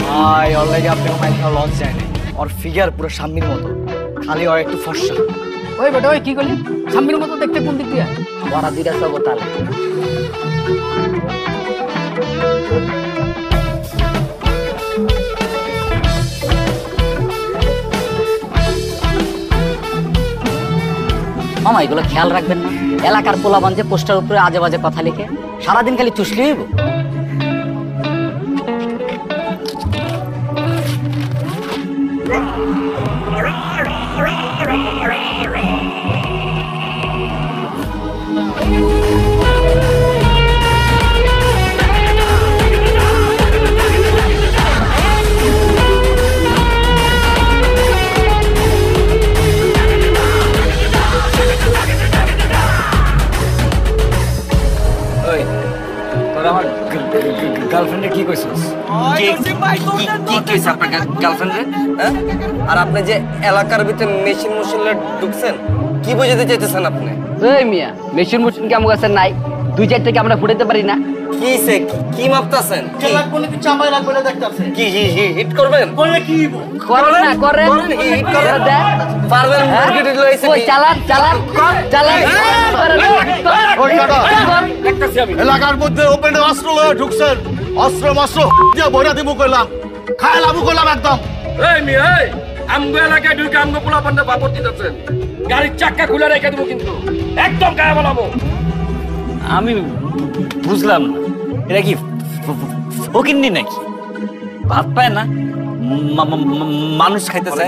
ভাই ওর লাগে আপনাকে মাইন্ড করা লঞ্চ যায় না। ওর ফিগার পুরো সাম্মির মতো, খালি ওর একটু ফর্সা। ওই বেটা ওই কি করলি? সাম্মির মতো দেখতে কোন দিক দিয়ে? ওরা দুইটা সব তালে। মামা এগুলো খেয়াল রাখবেন না? এলাকার পোলাবান যে পোস্টার উপরে আজে বাজে কথা লিখে সারাদিন খালি চুষলি হইব। গার্লফ্রেন্ডে কি কইছিস? কি কইছ আপনার গার্লফ্রেন্ডে? হ্যাঁ, আর আপনি যে এলাকার ভিতরে মেশিন মুশিলে ঢুকছেন, কি বুঝাতে চাইতেছেন আপনি? এই মিয়া মেশিন মুশিন কি আমার কাছে নাই? 2-4 টাকা আমরা ফুটাইতে পারি না? কিসে কি মাপতাছেন? কে লাগবে নাকি চামাই লাগবে না দেখতাছেন? কি হিট করবেন? করলে কি হইব? করেন না করেন হিট করবেন দেখ পারবেন মুরগিটি লইছে। ওই চালান চালান চালান। ওই কাটা এলাকার মধ্যে ওপেন অস্ত্র লয়ে ঢুকছেন, অস্ত্র মাস্ত্র দিয়ে ভরা দিব কইলাম, খাইলাম কইলাম একদম। এই মিয়া এই আমগো এলাকায় ঢুকে আমগো পোলা পান্ডা বাপর দিতেছেন, গাড়ির চাক্কা খুলে রেখে দেবো কিন্তু একদম গায়ে বলাবো। আমি বুঝলাম না, এটা কি ফকিন্নি নাকি? ভাত পায় না, মানুষ খাইতেছে।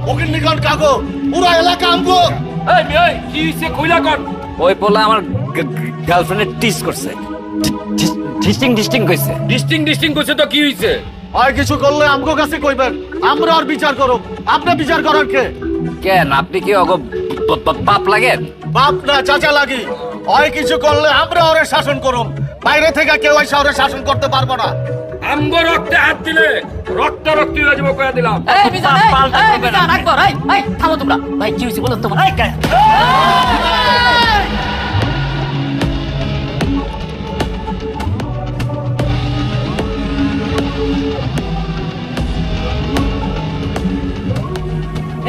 ওকে নিকন কাগো পুরো এলাকা আমগো। এই মিয়া কি হইছে কইলা কোন? ওই পোলা আমার গার্লফ্রেন্ডে টিস করছে। ডিস্টিং কইছে। ডিস্টিং কইছে তো কি হইছে? আর কিছু করলে আমগো কাছে কইবেন, আমরা আর বিচার করব। আপনি বিচার করার কে? কেন আপনি কি অগ বাপ লাগেন? বাপ না চাচা লাগি। ওই কিছু করলে আমরা ওরে শাসন করব, বাইরে থেকে কেউ এসে ওরে শাসন করতে পারবো না। আমগো রক্তে হাত দিলে রক্ত হয়ে যাবো কইয়া দিলাম। এই মিজান, এই মিজান আকবর, এই থামো তোমরা। ভাই কি হইছে বলো তোমরা?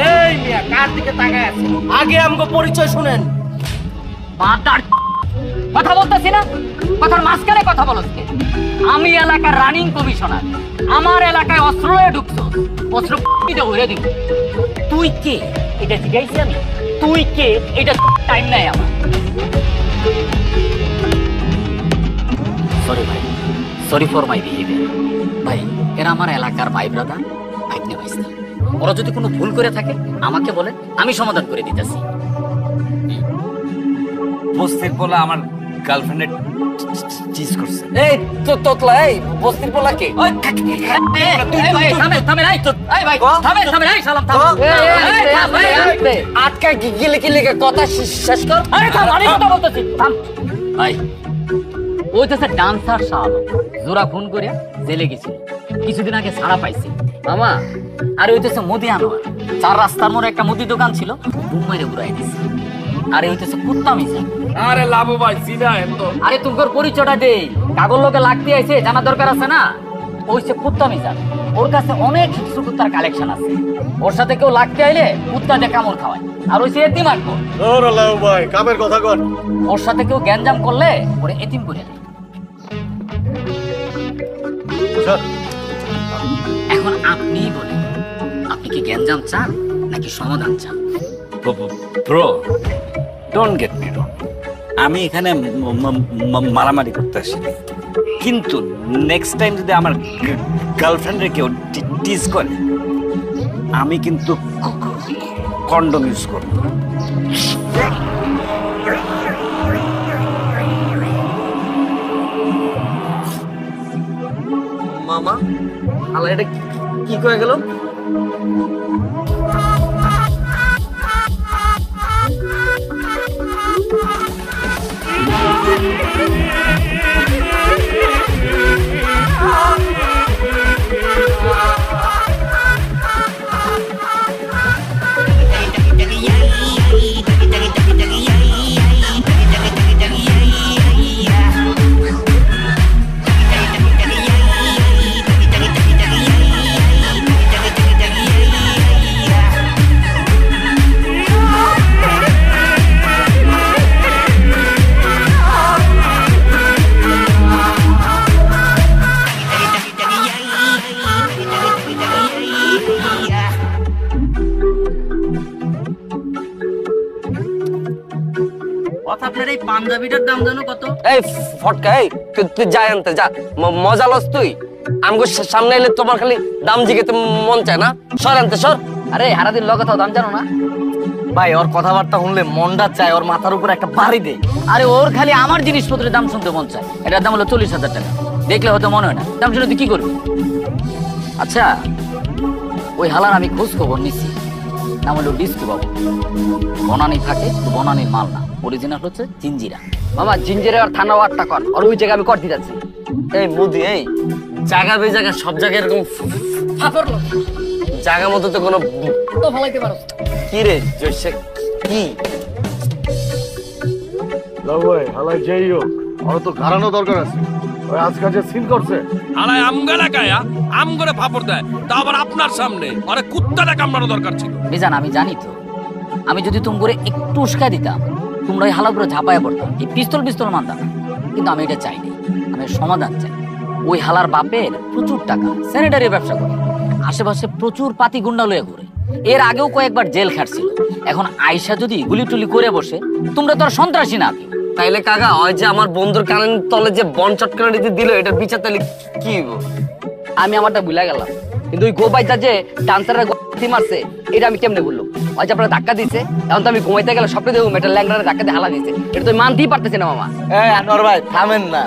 এই মিয়া কার দিকে তাকায় আছে? আগে আমগো পরিচয় শুনেন। মাতার কথা বলতেছি না, কথার মাঝখানে কথা বলছ কে? আমি এলাকার রানিং কমিশনার, আমার এলাকায় অস্ত্র লয়ে ঢুকছো, অস্ত্র পিতে উড়ে দিব। তুই কে এটা জিজ্ঞাসি আমি? তুই কে এটা টাইম নাই আমার। সরি ভাই, সরি ফর মাই বিহেভিয়ার। ভাই এরা আমার এলাকার ভাই ব্রাদার, ভাইনে ভাইস্তা। ওরা যদি কোনো ভুল করে থাকে আমাকে বলে, আমি সমাধান করে দিতেছি। বস্তির পোলা আমার গার্লফ্রেন্ডে টিস করছে। এই তো তোতলা, এই বস্তির পোলা কে? ওই ভাই থামে থামে, এই তো এই ভাই থামে থামে, এই সালাম থাম। আটকা গিলে কি লেগে কথা শেষ কর। আরে থাম, আমি কথা বলতেছি, থাম। ভাই ওই তো ডান্সার সাহেব জোড়া খুন করে জেলে গেছিল, কিছুদিন আগে ছাড়া পাইছে মামা। আর ওই তো মুদি আনোয়ার, 4 রাস্তার মোড়ে একটা মুদি দোকান ছিল, বুম মেরে ঘুরাই দিছে। আরে ওই তো কুত্তা মিছা। আরে লাভ ভাই সিনা এতো। আরে তোমার পরিচয়টা দেই, কাগজ লোকে লাগতে আইছে, জানা দরকার আছে না। ওই সে কুত্তা মিছা, ওর কাছে অনেক কিছু কুত্তার কালেকশন আছে। ওর সাথে কেউ লাগতে আইলে কুত্তা দিয়ে কামড় খাওয়ায়। আর ওই সে এতিম আঁকবো। ওরে লাউ ভাই কামের কথা কর। ওর সাথে কেউ গ্যাঞ্জাম করলে ওরে এতিম করে দেয়। এখন আপনি বলেন, আপনি কি গ্যাঞ্জাম চান নাকি সমাধান চান? ব্রো ডোন্ট গেট মি রং, আমি এখানে মারামারি করতে আসি, কিন্তু নেক্সট টাইম যদি আমার গার্লফ্রেন্ডে কেউ টিজ করে আমি কিন্তু কন্ডম ইউজ করব। মামা আল্লাহ, এটা কি কয়ে গেল? আপনার এই পাঞ্জাবিটার দাম জানো কত? এই ফটকা, এই তুই যা আনতে যা, মজা লস তুই। আমগো সামনে এলে তোমার খালি দাম জিগেতে মন চায় না। সর আনতে সর। আরে হারাদিন লগে তাও দাম জানো না? ভাই ওর কথাবার্তা শুনলে মনটা চায় ওর মাথার উপর একটা বাড়ি দে। আরে ওর খালি আমার জিনিসপত্রের দাম শুনতে মন চায়। এটার দাম হলো 40,000 টাকা। দেখলে হয়তো মনে হয় না, দাম শুনে তুই কি করবি? আচ্ছা ওই হালার আমি খোঁজ খবর নিচ্ছি, নাম হলো ডিস্কু বাবু। বনানি থাকে, বনানির মাল না, অরিজিনাল হচ্ছে জিঞ্জিরা। মামা জিঞ্জিরা আর থানা ওয়ারটা কর, আর ওই জায়গায় আমি করতে যাচ্ছি। এই মুদি, এই জায়গা বে জায়গা সব জায়গায় এরকম জায়গা মতো তো কোনো তো ফলাইতে পারো। কি রে জয়সে কি লাউ ভাই হালাই যেই হোক ওর তো ঘাড়ানো দরকার আছে। ওই আজকাল যে সিন করছে আলাই আমগালা কায়া আম করে ফাপড় দেয়, তা আবার আপনার সামনে। আরে কুত্তাটা কামড়ানো দরকার ছিল। বিজান আমি জানি তো, আমি যদি তুমি করে একটু উস্কা দিতাম তোমরা এই হালার করে ঝাঁপায় পড়তাম, এই পিস্তল মানতাম না। কিন্তু আমি এটা চাইনি, আমি সমাধান চাই। ওই হালার বাপের প্রচুর টাকা, স্যানিটারি ব্যবসা করে, আশেপাশে প্রচুর পাতি গুন্ডা লয়ে ঘুরে। এর আগেও কয়েকবার জেল খাটছিল। এখন আয়সা যদি গুলি টুলি করে বসে, তোমরা তো আর সন্ত্রাসী না। তাইলে কাকা ওই যে আমার বন্ধুর কানের তলে যে বন চটকানি দিল, এটার বিচার তাহলে কি হইব? আমি আমারটা ভুলে গেলাম, কিন্তু ওই গোবাইটা যে ডান্সাররা গতি মারছে এটা আমি কেমনে বললাম? ওই যে আপনারা ধাক্কা দিছে, এখন তো আমি ঘুমাইতে গেলে স্বপ্নে দেখবো মেটার ল্যাংড়ারে ধাক্কা দিয়ে হালা দিছে, এটা তো মানতেই পারতেছে না মামা। আনোয়ার ভাই থামেন না,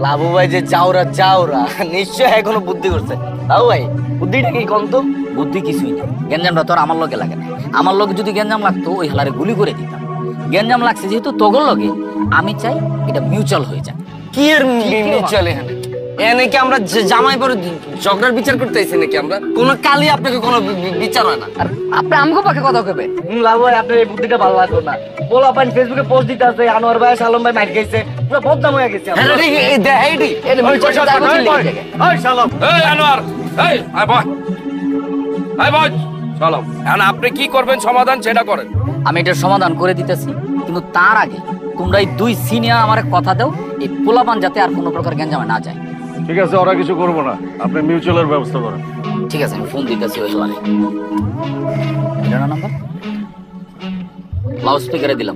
লাভু ভাই যে চাউরা চাউরা নিশ্চয় এখনো বুদ্ধি করছে। তাও ভাই বুদ্ধিটা কি কোন তো? বুদ্ধি কিছুই না, গ্যাঞ্জামটা তো আর আমার লগে লাগে না। আমার লগে যদি গ্যাঞ্জাম লাগতো ওই হালারে গুলি করে দিতাম। গ্যাঞ্জাম লাগছে যেহেতু তোগর লগে, আমি চাই এটা মিউচুয়াল হয়ে যায়। কি এর মিউচুয়াল এখানে? এনে কি আমরা জামাই পরে ঝগড়ার বিচার করতে আইছি নাকি? আমরা কোন কালই আপনাকে কোনো বিচার হয় না। আর আপনি আমগো পাকে কথা কইবে? লাভু ভাই আপনার এই বুদ্ধিটা ভালো লাগলো না। বলো আপনি ফেসবুকে পোস্ট দিতে আছে আনোয়ার ভাই শালম ভাই মার গেছে, পুরো বদনাম হয়ে গেছে। আপনি কি করবেন সমাধান সেটা করেন। আমি এটার সমাধান করে দিতেছি, কিন্তু তার আগে তোমরা এই দুই সিনিয়র আমার কথা দাও এই পোলাপান যাতে আর কোনো প্রকার গ্যাঞ্জামে না যায়। ঠিক আছে, ওরা কিছু করবো না, আপনি মিউচুয়ালের ব্যবস্থা করেন। ঠিক আছে, আমি ফোন দিতেছি ওই হালারে। এটা না নাম্বার, লাউড স্পিকারে দিলাম।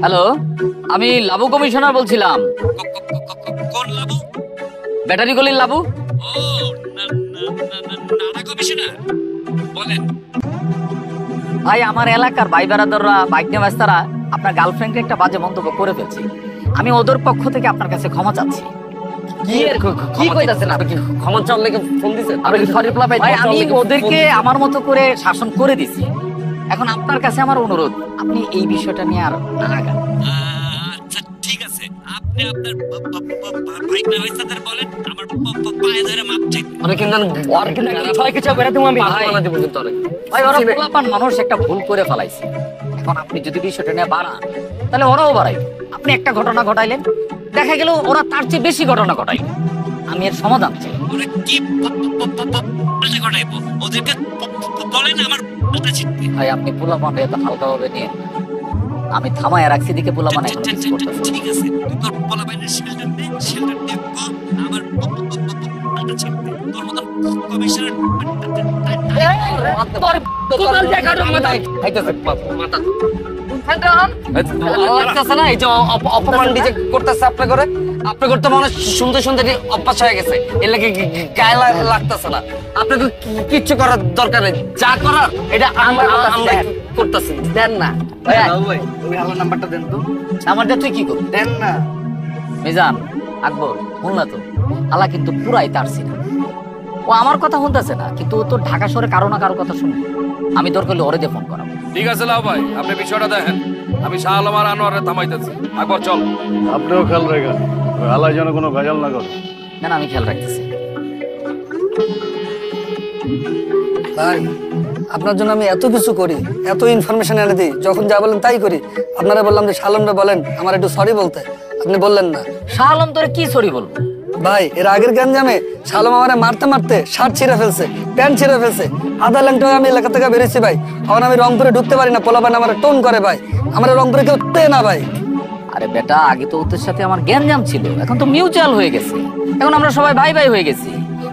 হ্যালো, আমি লাবু কমিশনার বলছিলাম। কোন লাবু? ব্যাটারি গলির লাবু। বলেন ভাই, আমার এলাকার ভাই বেড়াদাররা বাইক নিয়ে ব্যস্তারা আপনার গার্লফ্রেন্ডকে একটা বাজে মন্তব্য করে ফেলছে। আমি ওদের পক্ষ থেকে আপনার কাছে ক্ষমা চাচ্ছি। কি কইতাছেন আপনি? ক্ষমা চাওয়ার লেগে ফোন দিছেন? আপনি সরি পোলা ভাই, আমি ওদেরকে আমার মতো করে শাসন করে দিছি। এখন আপনার কাছে আমার অনুরোধ, আপনি এই বিষয়টা নিয়ে আর না আগান। আচ্ছা ঠিক আছে, আপনি আপনার বাইক ব্যবস্থাদের বলেন আমার পায়ে ধরে মাপ চাই। অনেক ছয় কিছু বেড়া তুমি আমি ভাই, ওরা পোলাপান মানুষ একটা ভুল করে ফেলাইছে। এখন আপনি যদি বিষয়টা নিয়ে বাড়ান তাহলে ওরাও বাড়াই। আপনি একটা ঘটনা ঘটাইলেন, দেখা গেল ওরা তার চেয়ে বেশি ঘটনা ঘটাই। আমি এর সমাধান চাই। ওরা কি ঘটাইবো? ওদেরকে বলেন আমার ভাই, আপনি পোলাপানটা এত হালকাভাবে নিয়ে, আমি থামায় রাখছি দিকে পোলাপান এখন মিস করতেছে। ঠিক আছে, তুই তোর পোলাপানের শেল্টার দে, শেল্টার দে আমার তোর মত কমিশনার অপমান ডিজে করতেছে আপনি করে। আপনি করতে মনে শুনতে শুনতে অভ্যাস হয়ে গেছে, এর লাগে গায়ে লাগতেছে না। আপনাকে কিচ্ছু করার দরকার নেই, যা করার এটা আমরা করতেছি। দেন না ভাই, ওই হালার নাম্বারটা দেন তো। নাম্বারটা তুই কি করবি? দেন না। মিজান, আকবর, শুনলা তো? আলা কিন্তু পুরাই তারছি না। ও আমার কথা শুনতেছে না, কিন্তু ও তো ঢাকা শহরে কারো না কারো কথা শুনবে। আমি দরকার হলে ওরে দিয়ে ফোন করাবো। ঠিক আছে লাও ভাই, আপনি বিষয়টা দেখেন, আমি শাহ আলম আর আনোয়ারে থামাইতেছি। আকবর চল। আপনিও খেয়াল রাখেন, ওই হালায় যেন কোনো ভেজাল না করে। না, আমি খেয়াল রাখতেছি। ভাই, আপনার জন্য আমি এত কিছু করি, এত ইনফরমেশন এনে দিই, যখন যা বলেন তাই করি। আপনারা বললাম যে শালমরা বলেন আমার একটু সরি বলতে, আপনি বললেন না। শাহ আলম তোরে কি সরি বলবো? ভাই, এর আগের গ্যাঞ্জামে শালম আমারে মারতে মারতে শার্ট ছিঁড়ে ফেলছে, প্যান্ট ছিঁড়ে ফেলছে। আধা ল্যাংটা হয়ে আমি এলাকা থেকে বেরিয়েছি ভাই। এখন আমি রংপুরে ঢুকতে পারি না, পোলাপান আমার টোন করে ভাই। আমার রংপুরে কেউ দেয় না ভাই। আরে বেটা, আগে তো ওদের সাথে আমার গ্যাঞ্জাম ছিল, এখন তো মিউচুয়াল হয়ে গেছে। এখন আমরা সবাই ভাই ভাই হয়ে গেছি।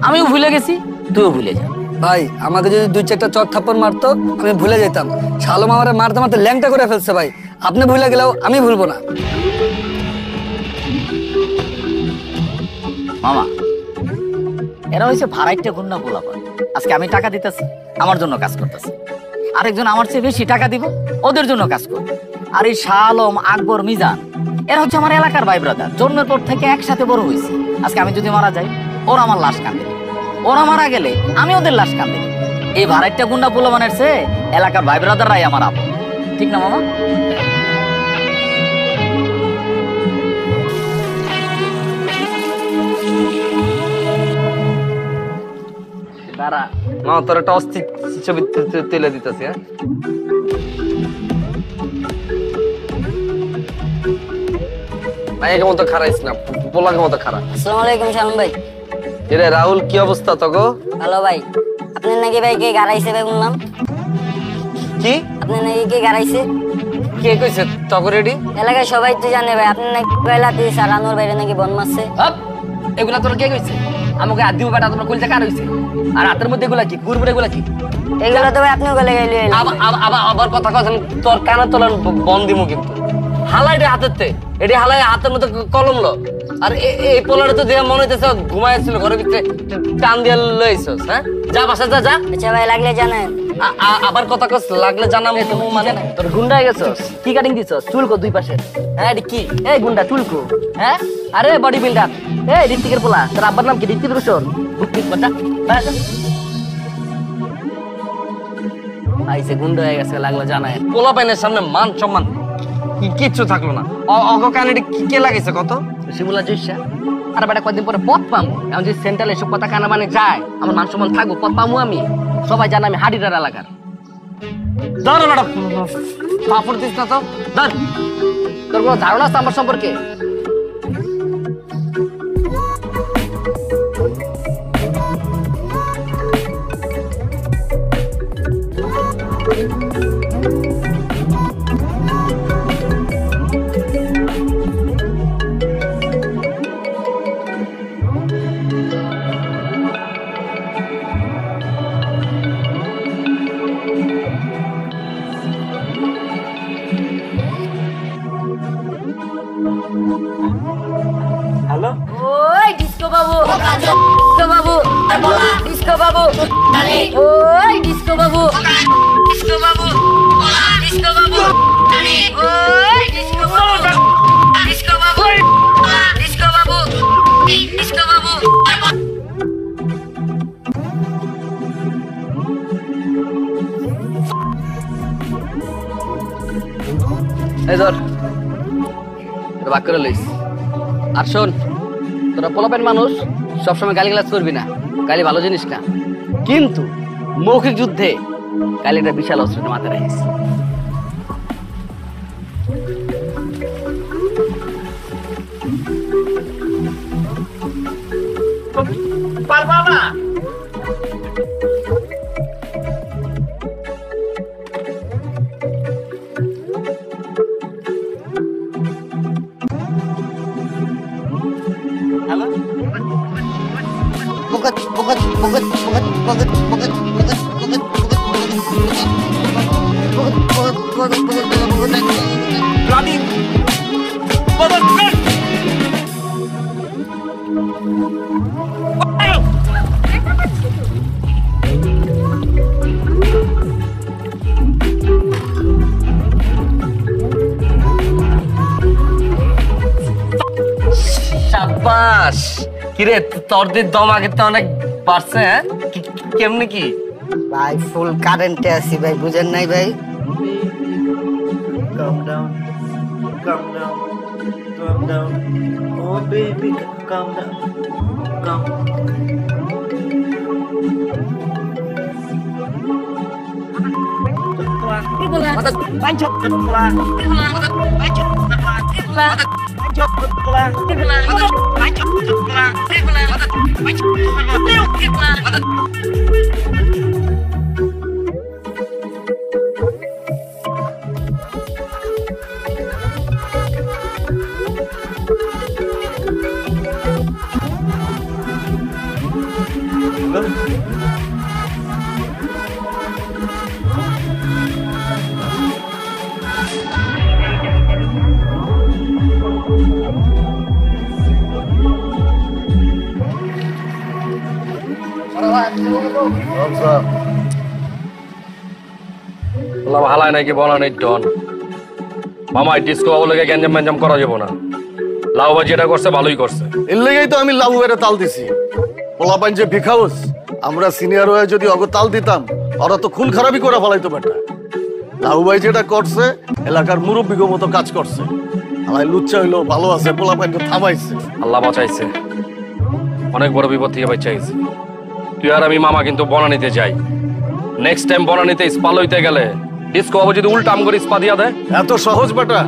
আমিও ভুলে গেছি, তুইও ভুলে যা। ভাই, আমাকে যদি 2-4টা চট থাপ্পড় মারতো আমি ভুলে যেতাম। শালম আমারে মারতে মারতে ল্যাংটা করে ফেলছে ভাই। আপনি ভুলে গেলেও আমি ভুলবো না। মামা, এরা হয়েছে ভাড়াইটা গুন্ডা পোলাপান। আজকে আমি টাকা দিতেছি, আমার জন্য কাজ করতেছে। আরেকজন আমার চেয়ে বেশি টাকা দিব, ওদের জন্য কাজ করবে। আর এই শাহ আলম, আকবর, মিজান, এরা হচ্ছে আমার এলাকার ভাই ব্রাদার। জন্মের পর থেকে একসাথে বড় হয়েছে। আজকে আমি যদি মারা যাই, ওরা আমার লাশ কাঁদে। ওরা মারা গেলে আমি ওদের লাশ কাঁদে। এই ভাড়াইটা গুন্ডা পোলাপানের চেয়ে এলাকার ভাই ব্রাদাররাই আমার আপন। ঠিক না মামা? দাঁড়া মা, তোর একটা অস্থির ছবি তুলে দিতেছি। হ্যাঁ, ভাইয়ের মতো খারাইস না, পোলাকে মতো খারাপ। আসসালামু আলাইকুম শালম ভাই। এরে রাহুল, কি অবস্থা তোগো? হ্যালো ভাই, আপনি নাকি ভাই কে গাড়াইছে ভাই শুনলাম? কি? আপনি নাকি কে গাড়াইছে? কে কইছে তোগো রেডি? এলাকায় সবাই তো জানে ভাই, আপনি নাকি বেলাতে সারানোর বাইরে নাকি বন মারছে। এগুলা তোর কে কইছে? আমাকে আদিও বেটা তোমরা কইতে কার হইছে? আর হাতের মধ্যে এগুলা কি? গুড়গুড় এগুলা কি? এগুলা তো ভাই আপনিও গলে গাইলে। আবার কথা কথা তোর কানে তোলার বন দিমু কিন্তু। হালাইটা হাতেতে এটি হালাই হাতের মধ্যে কলম লো আর এই পোলাটা তো দেয়া মনে হইতেছে ঘুমাইছিল ঘরের ভিতরে টান দিয়ে লইছস হ্যাঁ যা বাসা যা যা আচ্ছা ভাই লাগলে জানেন আবার কথা কস লাগলে জানাম তো মানে তোর গুন্ডা হয়ে গেছস কি কাটিং দিছস চুলকো দুই পাশে হ্যাঁ এটি কি এই গুন্ডা চুলকো হ্যাঁ আরে বডি বিল্ডার এই ঋত্বিকের পোলা তোর আব্বার নাম কি ঋত্বিক রোশন বুকিং বাটা আইসে গুন্ডা হয়ে গেছে লাগলে জানায় পোলা পাইনের সামনে মান সম্মান কিচ্ছু থাকলো না অগকানিটি কে লাগিয়েছে কত শিমুলা জয়সা আর বেটা কয়েকদিন পরে পথ পামু এখন যদি সেন্ট্রাল এসব কথা কানা মানে যায় আমার মান সম্মান থাকবো পথ পামু আমি সবাই জানে আমি হাডিটার এলাকার ধর ম্যাডাম পাপড় দিস না তো ধর তোর কোনো ধারণা আছে আমার সম্পর্কে হ্যালো ওই ডিস্কো বাবু ডিস্কো বাবু ডিস্কো বাবু ওই ডিস্কো বাবু ডিস্কো বাবু ডিস্কো বাবু ওই ডিস্কো বাবু ডিস্কো বাবু ডিস্কো বাবু ডিস্কো বাবু এই ধর এটা বাক করে লইস আর শোন তোরা পোলাপেন মানুষ সবসময় গালিগালাজ করবি না গালি ভালো জিনিস না কিন্তু মৌখিক যুদ্ধে গালি একটা বিশাল অস্ত্র মাথায় রাখিস পারবা না সাবাস কিরে তোর দিয়ে দম আগে তো অনেক বাড়ছে হ্যাঁ কেমনে কি ভাই ফুল কারেন্টে আছি ভাই বুঝেন নাই ভাই Calm down, calm down, calm down. Oh baby, calm down, calm. হালায় নাকি বলা নেই ডন মামা ডিস্কো বাবুকে গ্যাঞ্জাম ম্যাঞ্জাম করা যাবো না লাউবা যেটা করছে ভালোই করছে এর লেগেই তো আমি লাউ এর তাল দিছি পোলাপাইন যে ভিখাউস আমরা সিনিয়র হয়ে যদি অগ তাল দিতাম ওরা তো খুন খারাপই করে ফেলাইতো বেটা লাউ ভাই যেটা করছে এলাকার মুরব্বীগো মতো কাজ করছে আমার লুচ্চা হইলো ভালো আছে পোলাপাইনকে থামাইছে আল্লাহ বাঁচাইছে অনেক বড় বিপদ থেকে বাঁচাইছে তুই আর আমি মামা কিন্তু বনানীতে যাই নেক্সট টাইম বনানীতে স্পা লইতে গেলে ডিস্কো বাবু যদি উল্টা আম করে স্পা দিয়া দেয় এত সহজ বেটা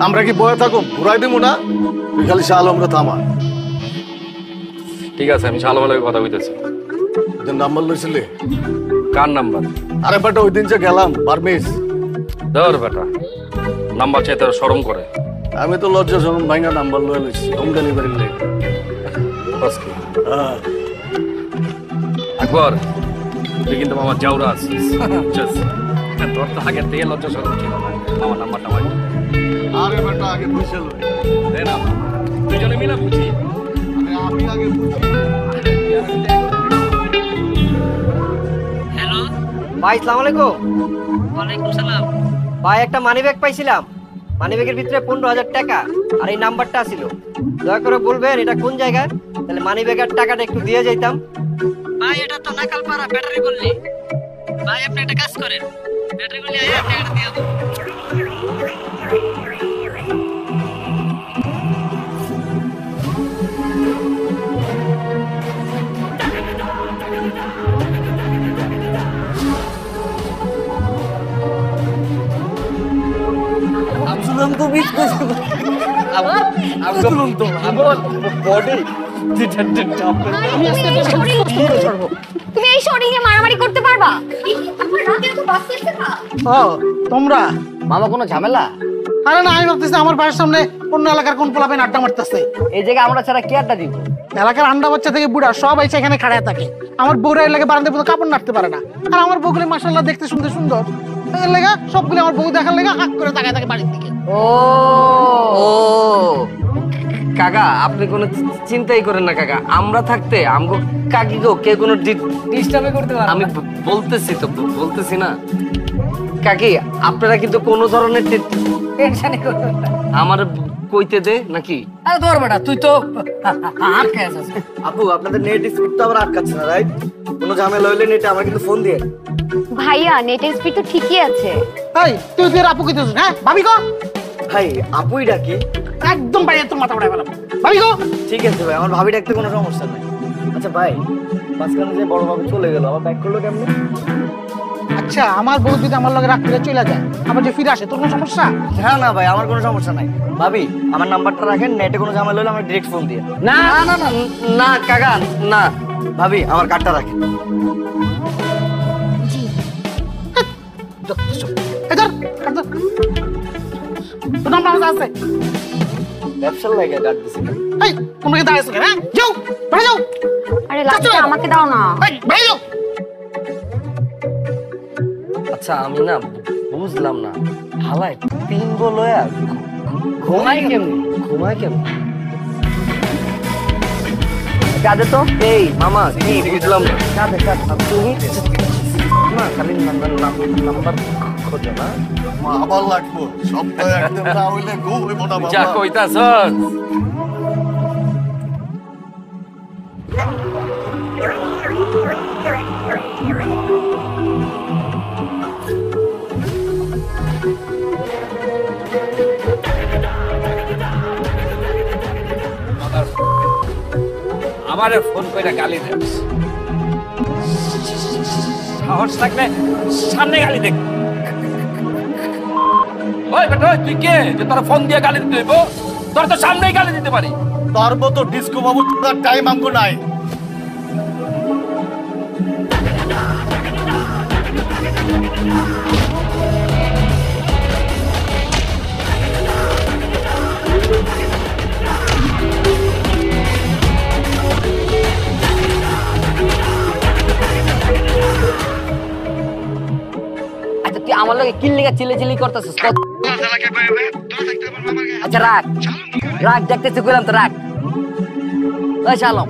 আমরা কি বয়ে থাকো ঘুরাই দিব না তুই খালি শাহ আলমরে থামা ঠিক আছে আমি শালমালের কথা কইতেছি তোর নাম্বার লইছিলি কার নাম্বার আরে বেটা ওই দিন যে গেলাম বারমিস ধর বেটা নাম্বার চাইতে শরম করে আমি তো লজ্জা শরম ভাঙা নাম্বার লয়ে লইছি হোম ডেলিভারি লেগে আকবর তুই কিন্তু আমার জাউরা আছিস তোর তো আগের থেকে লজ্জা সরম ছিল না। আমার নাম্বারটা আমার আরে বেটা আগে বুঝে লো দে না, দুজনে মিলে বুঝি। আরে আমি আগে বুঝি। হ্যালো ভাই, আসসালামু আলাইকুম। ওয়ালাইকুম সালাম। ভাই একটা মানি ব্যাগ পাইছিলাম, মানি ব্যাগের ভিতরে 15,000 টাকা আর এই নাম্বারটা ছিল। দয়া করে বলবেন এটা কোন জায়গায়, তাহলে মানি ব্যাগের টাকাটা একটু দিয়ে যাইতাম। ভাই এটা তো নাকালপাড়া ব্যাটারি গল্লি। ভাই আপনি একটা কাজ করেন, ব্যাটারি গল্লি আয়া টাকাটা দিয়ে দাও। আমসুলাম তো বিট করছে আমসুলাম তো আমার বডি তুমি এই শরীর নিয়ে মারামারি করতে পারবা? আমার রাতে তো বাঁচতেছে না। ও তোমরা মামা কোনো ঝামেলা? আরে না, আমি ভাবতেছি আমার বাড়ির সামনে অন্য এলাকার কোন পোলাপেন আড্ডা মারতেছে। এই জায়গায় আমরা ছাড়া কি আড্ডা দিব? এলাকার আন্ডা বাচ্চা থেকে বুড়া সব এসে এখানে খাড়ায় থাকে। আমার বউরা এর লাগে বারান্দায় পুরো কাপড় নাড়তে পারে না, আর আমার বউগুলি মাশাআল্লাহ দেখতে সুন্দর সুন্দর, এর লাগা সবগুলো আমার বউ দেখার লাগা হাক করে তাকায় থাকে বাড়ির দিকে। ও কাকা, আপনি কোনো চিন্তাই করেন না কাকা, আমরা থাকতে আমগো কাকি গো কে কোনো ডিস্টার্বে করতে পারবে আমি বলতেছি তো, বলতেছি না কাকি, আপনারা কিন্তু কোনো ধরনের টেনশনে করবেন না। আমার কইতে দে নাকি? আরে ধর বেটা, তুই তো আটকে আছিস। আপু আপনাদের নেট স্পিড তো আবার আটকাচ্ছে না, রাইট? কোনো ঝামেলা হইলে নেটে আমার কিন্তু ফোন দিয়ে। ভাইয়া নেটের স্পিড তো ঠিকই আছে। এই তুই তুই আপু কইতেছ? হ্যাঁ ভাবি গো, ভাই আপুই ডাকি। একদম বাড়ি তোর মাথা উড়াই ফেলাম। ভাবি গো ঠিক আছে ভাই, আমার ভাবি ডাকতে কোনো সমস্যা নাই। আচ্ছা ভাই, মাঝখানে যে বড় বাবু চলে গেল, আবার ব্যাক করলো কেমনে? আচ্ছা আমার বউ যদি আমার লগে রাত করে চলে যায়, আবার যে ফিরে আসে, তোর কোনো সমস্যা? না না ভাই, আমার কোনো সমস্যা নাই। ভাবি আমার নাম্বারটা রাখেন, নেটে কোনো ঝামেলা হলে আমার ডিরেক্ট ফোন দিয়ে। না না না না কাকা না। ভাবি আমার কার্ডটা রাখেন। তোর নাম্বার আছে? ব্যবসার লাগে কার্ড দিছি। এই তোমরা কি দাঁড়াইছো কেন? যাও বাড়ি যাও। আরে লাস্টে আমাকে দাও না। এই বাড়ি যাও। আচ্ছা আমি না বুঝলাম না, হালায় পিঙ্গো লয়া ঘুমায় কেমনি? ঘুমায় কেমনি? কাঁদে তো। এই মামা কি বুঝলাম না, কাঁদে তুমি না খালি নাম্বার খোঁজো না। আবার লাগবো সপ্তাহ একদিন না হইলে ঘুম হইব না যা বাবা। কইতাছস আমারে ফোন কইরা গালি দেস, সাহস থাকলে সামনে গালি দেখ। ওই বেটা ওই, তুই কে যে তোর ফোন দিয়ে গালি দিতে হইব? তোর তো সামনেই গালি দিতে পারি। তার মতো ডিস্কো বাবু টাইম আমগো নাই। আচ্ছা তুই আমার লগে কিল লেগে চিল্লি করতেছিস? আচ্ছা রাখ রাখ, দেখতেছি কইলাম তো রাখ। ওই শালম,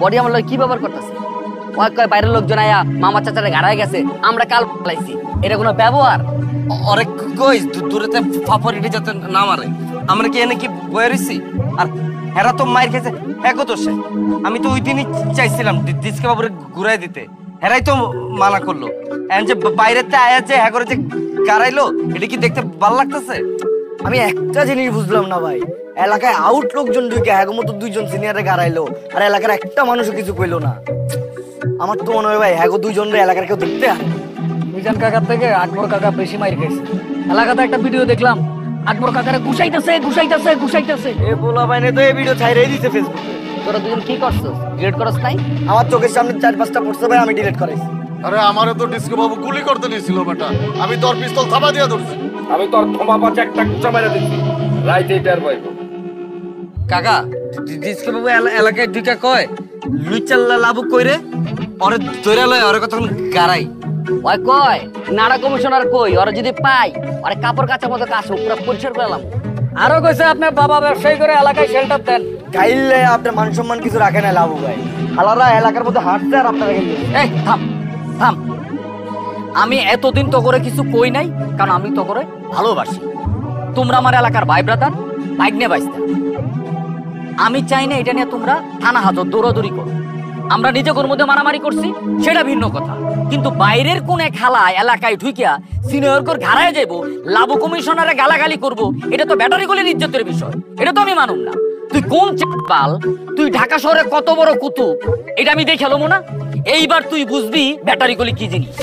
বডি আমার লগে কি ব্যবহার করতেছে? ওই কয় বাইরের লোকজন আয়া মামা চাচারে গাড়ায় গেছে, আমরা কাল পালাইছি, এটা কোনো ব্যবহার? অরে কই দূরেতে ফাফরিটি যাতে না মারে। আমরা কি এনে কি বয়ে রইছি? আর হেরা তো মাইর খেয়েছে একও দোষে। আমি তো ওই দিনই চাইছিলাম ডিসকে বাবুরে ঘুরাই দিতে, হেরাই তো মানা করলো। এখন যে বাইরেতে আয়া যে হ্যাঁ করে যে গাড়াইলো, এটা কি দেখতে ভালো লাগতেছে? আমি একটা জিনিস বুঝলাম না ভাই, এলাকায় আউট লোকজন ঢুকে হ্যাগো মতো দুইজন সিনিয়রে গাড়াইলো, আর এলাকার একটা মানুষও কিছু কইলো না। আমার তো মনে হয় ভাই হ্যাগো দুইজন এলাকার কেউ দেখতে আয়। মিজান কাকার থেকে আকবর কাকা বেশি মাইর খাইছে। এলাকাতে একটা ভিডিও দেখলাম, আকবর কাকারে ঘুষাইতেছে ঘুষাইতেছে ঘুষাইতেছে। এ বলা বাইনে তো এই ভিডিও ছাইরাই দিতে ফেসবুকে। তোরা দুজন কি করছস? ডিলিট করছ নাই? আমার চোখের সামনে 4-5টা পড়ছে ভাই, আমি ডিলিট করাইছি। আরে আমারে তো ডিস্কো বাবু গুলি করতে নিয়েছিল বেটা, আমি তোর পিস্তল থাবা দিয়া ধরছি। আমি তোর ক্ষমা পাচ্ছে একটা গুছা মেরে দিচ্ছি, রাইতে এটার বইব। কাকা ডিসকে বাবু এলাকায় ঢুকা কয় লুইচাল্লা লাভু কইরে ওরে ধরে লয়, ওরে কতক্ষণ গাড়াই। ওই কয় নাড়া কমিশনার কই ওরা যদি পাই আরে কাপড় কাচা মতো কাজ পুরো পরিষ্কার করলাম। আরো কইছে আপনার বাবা ব্যবসায়ী করে এলাকায় শেল্টার দেন, গাইলে আপনার মান সম্মান কিছু রাখে না লাভু ভাই। হালারা এলাকার মধ্যে হাঁটছে আর আপনারা গেলে এই থাম থাম, আমি এতদিন তো করে কিছু কই নাই, কারণ আমি তো করে ভালোবাসি। তোমরা আমার এলাকার ভাই ব্রাদার, ভাগ্নে বাইস্তা। আমি চাই না এটা নিয়ে তোমরা থানা হাজত দৌড়াদৌড়ি করো। আমরা নিজেদের মধ্যে মারামারি করছি সেটা ভিন্ন কথা, কিন্তু বাইরের কোন এক খালায় এলাকায় ঢুকিয়া সিনিয়রকর ঘাড়ায় যাইবো, লাভু কমিশনারে গালাগালি করব, এটা তো ব্যাটারি গলির ইজ্জতের বিষয়, এটা তো আমি মানুম না। তুই কোন চাল, তুই ঢাকা শহরে কত বড় কুতুব এটা আমি দেখে এলাম না। এইবার তুই বুঝবি ব্যাটারি গলি কি জিনিস।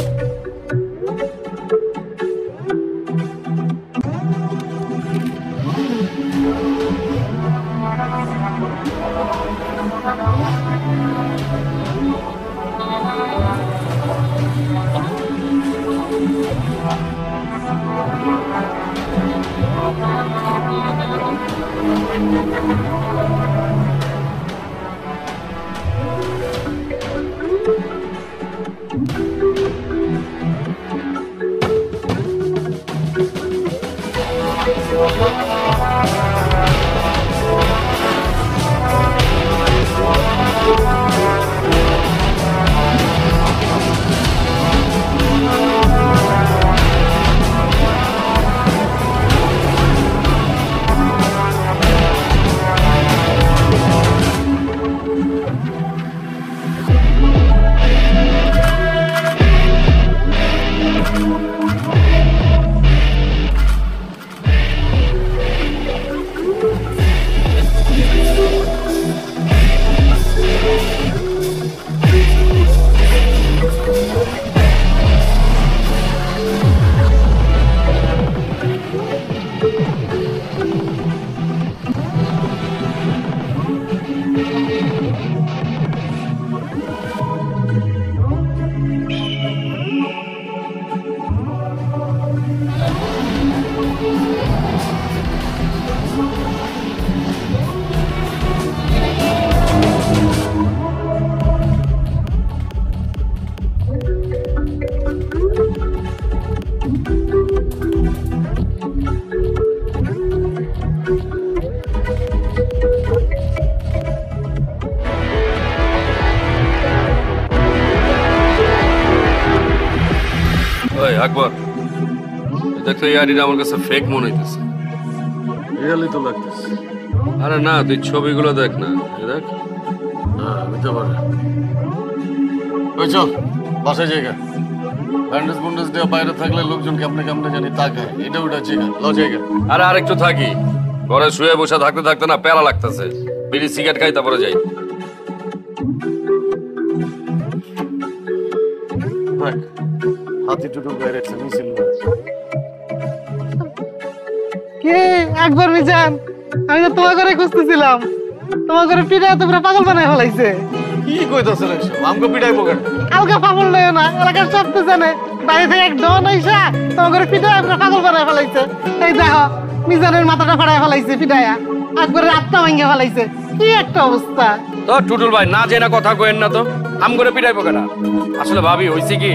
আকবর, দেখো এই আইডিটা আমার কাছে ফেক মনে হইতেছে। রিয়েলি তো লাগতেছে। আরে না, তুই ছবিগুলো দেখ না, দেখ। হ্যাঁ, হইতে পারে। ওই চল বাসায় জায়গা, ব্যান্ডেজ বন্ডেজ দেওয়া বাইরে থাকলে লোকজন কেমনে কেমনে জানি তাকায়, এটা ওটা জায়গা ল জায়গা। আরে আরেকটু থাকি, ঘরে শুয়ে বসে থাকতে থাকতে না প্যারা লাগতেছে, বিড়ি সিগারেট খাই তারপরে যাই। দেখ হাতি টুটু বাইরে মিছিল কে একবার মিজান, আমি তো তোমার ঘরে খুঁজতেছিলাম, তোমার ঘরে পিঠা তোমরা পাগল বানায় ফেলাইছে। কি কইতাছেন এসব? আমগো পিটাইবো কেন? কালকে পাগল নয় না, এলাকার সব তো জানে বাইরে থেকে এক ডন আইসা তোমার ঘরে পিঠা তোমরা পাগল বানায় ফেলাইছে। এই দেখো মিজানের মাথাটা ফাড়ায় ফেলাইছে পিঠায়া, একবারে আত্মা ভাঙ্গে ফেলাইছে। কি একটা অবস্থা। তো টুটুল ভাই না জেনা কথা কইেন না তো, আম করে পিটাইবো কেন? আসলে ভাবি হইছে কি,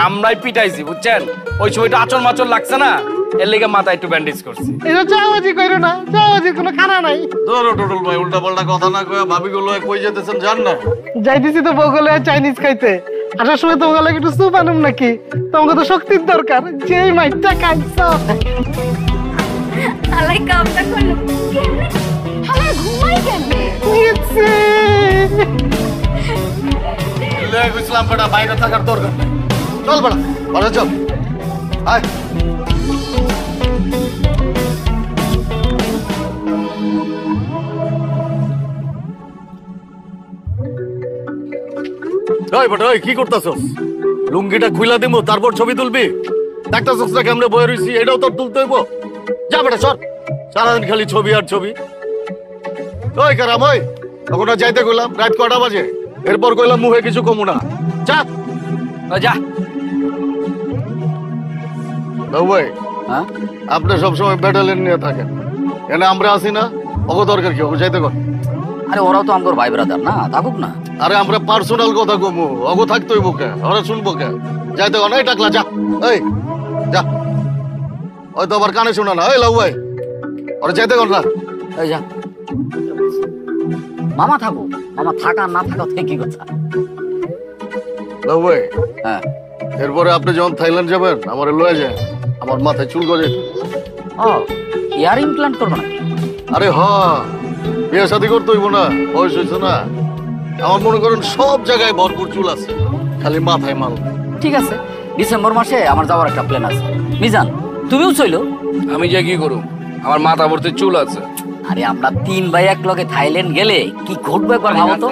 আমরাই পিটাইছি বুঝছেন, ওই সময়টা আচর মাচর লাগছে না, এর লেগে মাথা একটু ব্যান্ডেজ করছি। এটা চাওয়াজি কইরো না, চাওয়াজির কোনো খানা নাই। ধরো টুটুল ভাই উল্টা পাল্টা কথা না কইয়া ভাবি গুলো কই যেতেছেন জান না? যাইতেছি তো বগলে চাইনিজ খাইতে, আসার সময় তোমাকে লাগে একটু স্যুপ আনুম নাকি? তোমাকে তো শক্তির দরকার, যেই মাইটটা খাইছো। আলাই কামটা করলো কেমনে? আমার ঘুমাই কেমনে? গেছে লে ইসলাম বড় বাইরে থাকার দরকার নাই। চল বড় বাড়ি চল, আয়। ওই বড় ওই কি করতাছস? লুঙ্গিটা খুইলা দিমু তারপর ছবি তুলবি? দেখতাছস না কেমনে বয়ে রইছি, এটাও তোর তুলতে হইব। যা বেটা সর, সারাদিন খালি ছবি আর ছবি। ওই কারাম ওই, তখন যাইতে কইলাম রাত কটা বাজে, এরপর কইলাম মুখে কিছু কমু না। যা যা। ভাই আপনি সবসময় ব্যাটালিয়ন নিয়ে থাকেন, এনে আমরা আসি না, অগো দরকার কি? অগো যাইতে কর। আরে ওরাও তো আমার ভাই ব্রাদার না, থাকুক না। আরে আমরা পার্সোনাল কথা কমু, অগো থাকতোই বোকে, ওরা শুনবো কে? যাইতে অনেক টাকলা যা এই যা ওই তো আবার কানে শোনা না এই লাউ ভাই ওরা যাইতে কর না এই যা মামা থাকো, মামা থাকা না থাকা থেকে কি কথা? লাউ ভাই হ্যাঁ এরপরে আপনি যখন থাইল্যান্ড যাবেন আমার লয়ে যায় আমার মাথায় চুল গজে। ও ইয়ার ইমপ্লান্ট করবো নাকি? আরে হ বিয়ে শাদী করতে হইব না, বয়স হয়েছে না। আমার মনে করেন সব জায়গায় ভরপুর চুল আছে, খালি মাথায় মাল। ঠিক আছে, ডিসেম্বর মাসে আমার যাওয়ার একটা প্ল্যান আছে। মিজান তুমিও চইলো? আমি যে কি করুম, আমার মাথা ভর্তি চুল আছে। আরে আমরা 3 ভাই এক লগে থাইল্যান্ড গেলে কি ঘটবে একবার ভাবো তো।